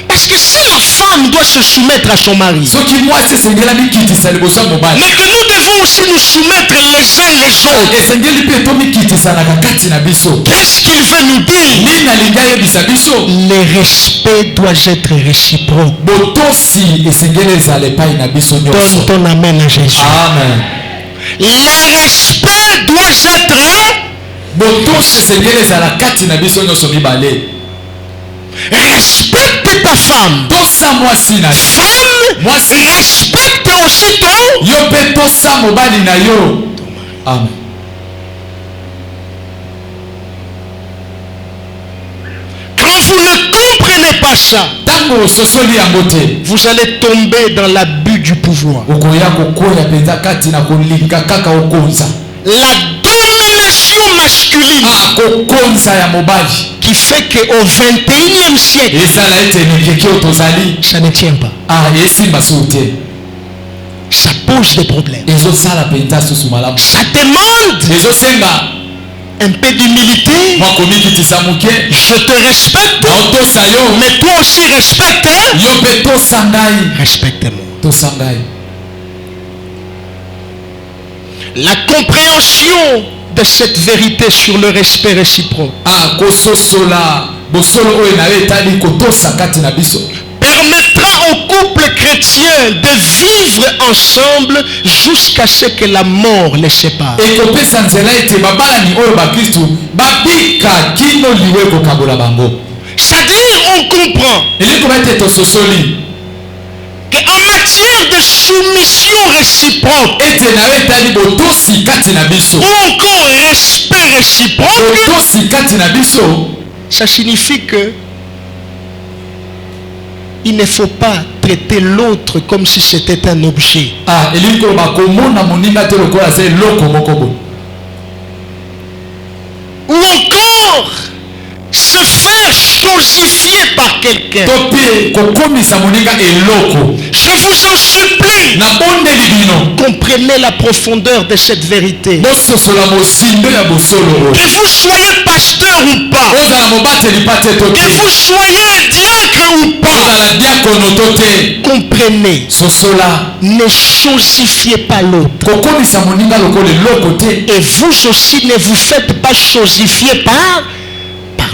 Speaker 1: Parce que si la femme doit se soumettre à son mari, mais que nous devons aussi nous soumettre les uns les autres, qu'est-ce qu'il veut nous dire? Le respect doit être réciproque. Donne ton amen à Jésus.
Speaker 2: Amen.
Speaker 1: Le respect doit être respecte ta femme. Femme, respecte aussi ton.
Speaker 2: Amen.
Speaker 1: Quand vous ne comprenez pas ça, vous allez tomber dans l'abus du pouvoir. La domination masculine qui fait qu'au 21e siècle, ça ne tient pas. Ça pose des problèmes. Ça demande un peu d'humilité. Je te respecte, mais toi aussi respecte. Respecte-moi. La compréhension de cette vérité sur le respect réciproque permettra au couple chrétien de vivre ensemble jusqu'à ce que la mort les sépare. C'est-à-dire, on comprend qu'en matière de soumission réciproque ou encore respect réciproque, ça signifie que il ne faut pas traiter l'autre comme si c'était un objet. Ou encore se faire chosifier par quelqu'un. Je vous en supplie, comprenez la profondeur de cette vérité. Que vous soyez pasteur ou pas, que vous soyez diacre ou pas, comprenez, ne chosifiez pas l'autre. Et vous aussi ne vous faites pas chosifier par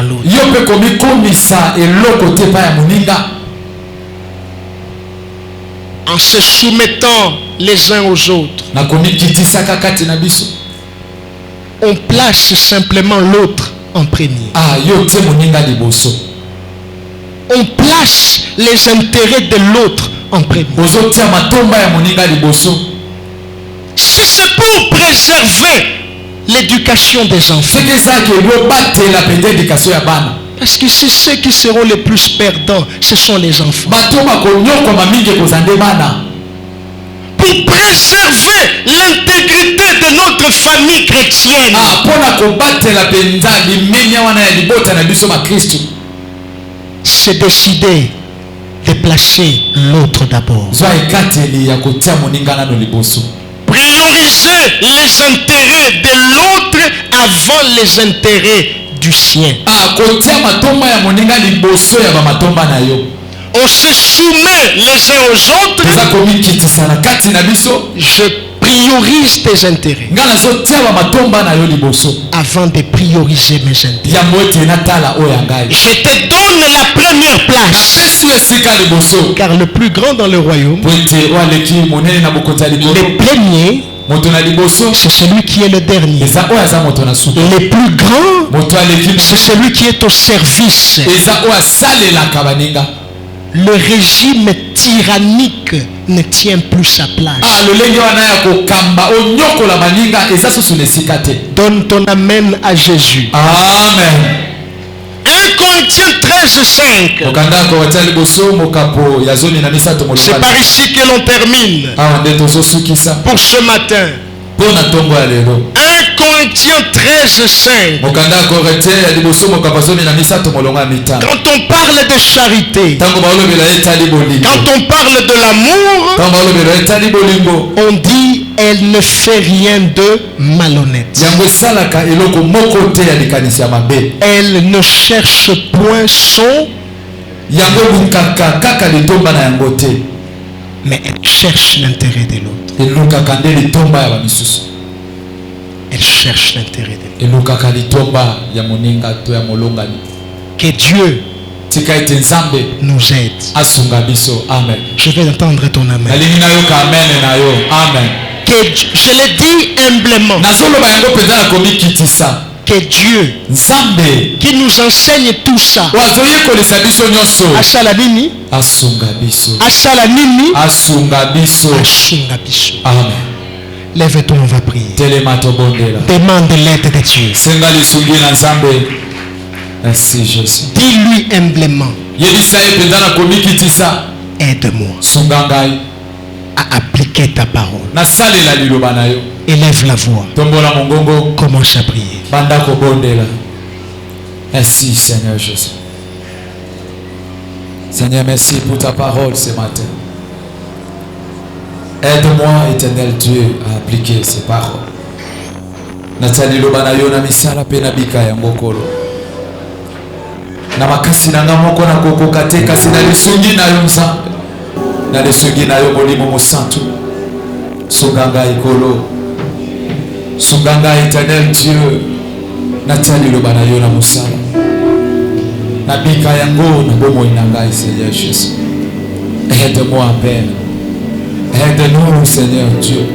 Speaker 1: l'autre. En se soumettant les uns aux autres, on place simplement l'autre en premier.
Speaker 2: yo tie moninga liboso.
Speaker 1: On place les intérêts de l'autre en premier.
Speaker 2: Ozo tia matomba ya moninga liboso.
Speaker 1: Si c'est pour préserver l'éducation des enfants.
Speaker 2: C'est ça que le battre la l'éducation ya bana.
Speaker 1: Parce que c'est ceux qui seront les plus perdants, ce sont les enfants. Pour préserver l'intégrité de notre famille chrétienne. C'est décider de placer l'autre d'abord. Prioriser les intérêts de l'autre avant les intérêts du sien. On se soumet les uns aux autres. Je priorise tes intérêts avant de prioriser mes intérêts. Je te donne la première place, car le plus grand dans le royaume, le premier, c'est celui qui est le dernier. Le plus grand, c'est celui qui est au service. Le régime tyrannique ne tient plus sa place. Donne ton amen à Jésus.
Speaker 2: Amen.
Speaker 1: 1 Corinthiens 13:5. C'est par ici que l'on termine pour ce matin. 1 Corinthiens 13:5. Quand on parle de charité, quand on parle de l'amour, on dit elle ne fait rien de malhonnête. Elle ne cherche point son, mais elle cherche l'intérêt de l'autre. Elle cherche l'intérêt de l'autre. Que Dieu nous aide.
Speaker 2: Amen.
Speaker 1: Je vais entendre ton amen. Que je le dis humblement. Que Dieu qui nous enseigne tout ça. Asalanini.
Speaker 2: Amen.
Speaker 1: Lève-toi, on va prier. Demande l'aide de Dieu.
Speaker 2: Merci Jésus.
Speaker 1: Dis-lui humblement. Aide-moi à appliquer ta parole. Élève la voix. Commence à prier.
Speaker 2: Merci Seigneur Jésus. Seigneur, merci pour ta parole ce matin. Aide-moi, éternel Dieu, à appliquer ces paroles. Natali lobana yo na misala pe na bika ya ngokolo. Na makasi na ngamoko na kokoka te kasi na lisungi na yo nzambe. Na lisungi na yo molimo mosantu. Sunganga ikolo. Sunganga éternel Dieu. Natali lobana yo na musala. Na bika ya ngo na bomo inangai Seigneur Jésus. Aide-moi Père. Aide-nous, Seigneur Dieu,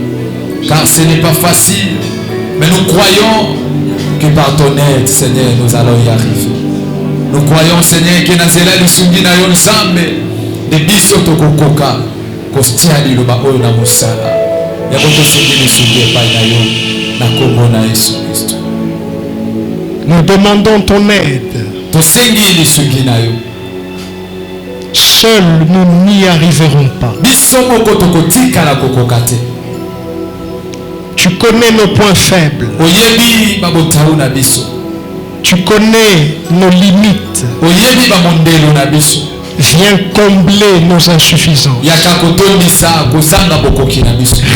Speaker 2: car ce n'est pas facile, mais nous croyons que par ton aide, Seigneur, nous allons y arriver. Nous croyons, Seigneur, que Nazela Lusungi na yon zambe, de biso tokokoka, kostia li loba oyo na musala, ya koto sungi Lusungi pa na yon, na kombo na Yesu Christ.
Speaker 1: Nous demandons ton aide.
Speaker 2: Tosengi Lusungi na yon.
Speaker 1: Seuls nous n'y arriverons pas. Tu connais nos points faibles. Tu connais nos limites. Viens combler nos insuffisances.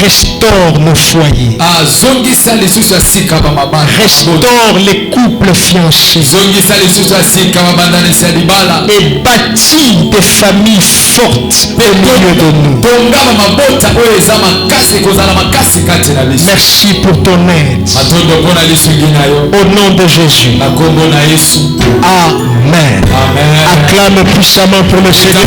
Speaker 1: Restaure nos foyers. Restaure les couples fiancés. Et bâtis des familles fortes au milieu de nous. Merci pour ton aide. Au nom de Jésus. Amen. Acclame puissamment pour le Seigneur.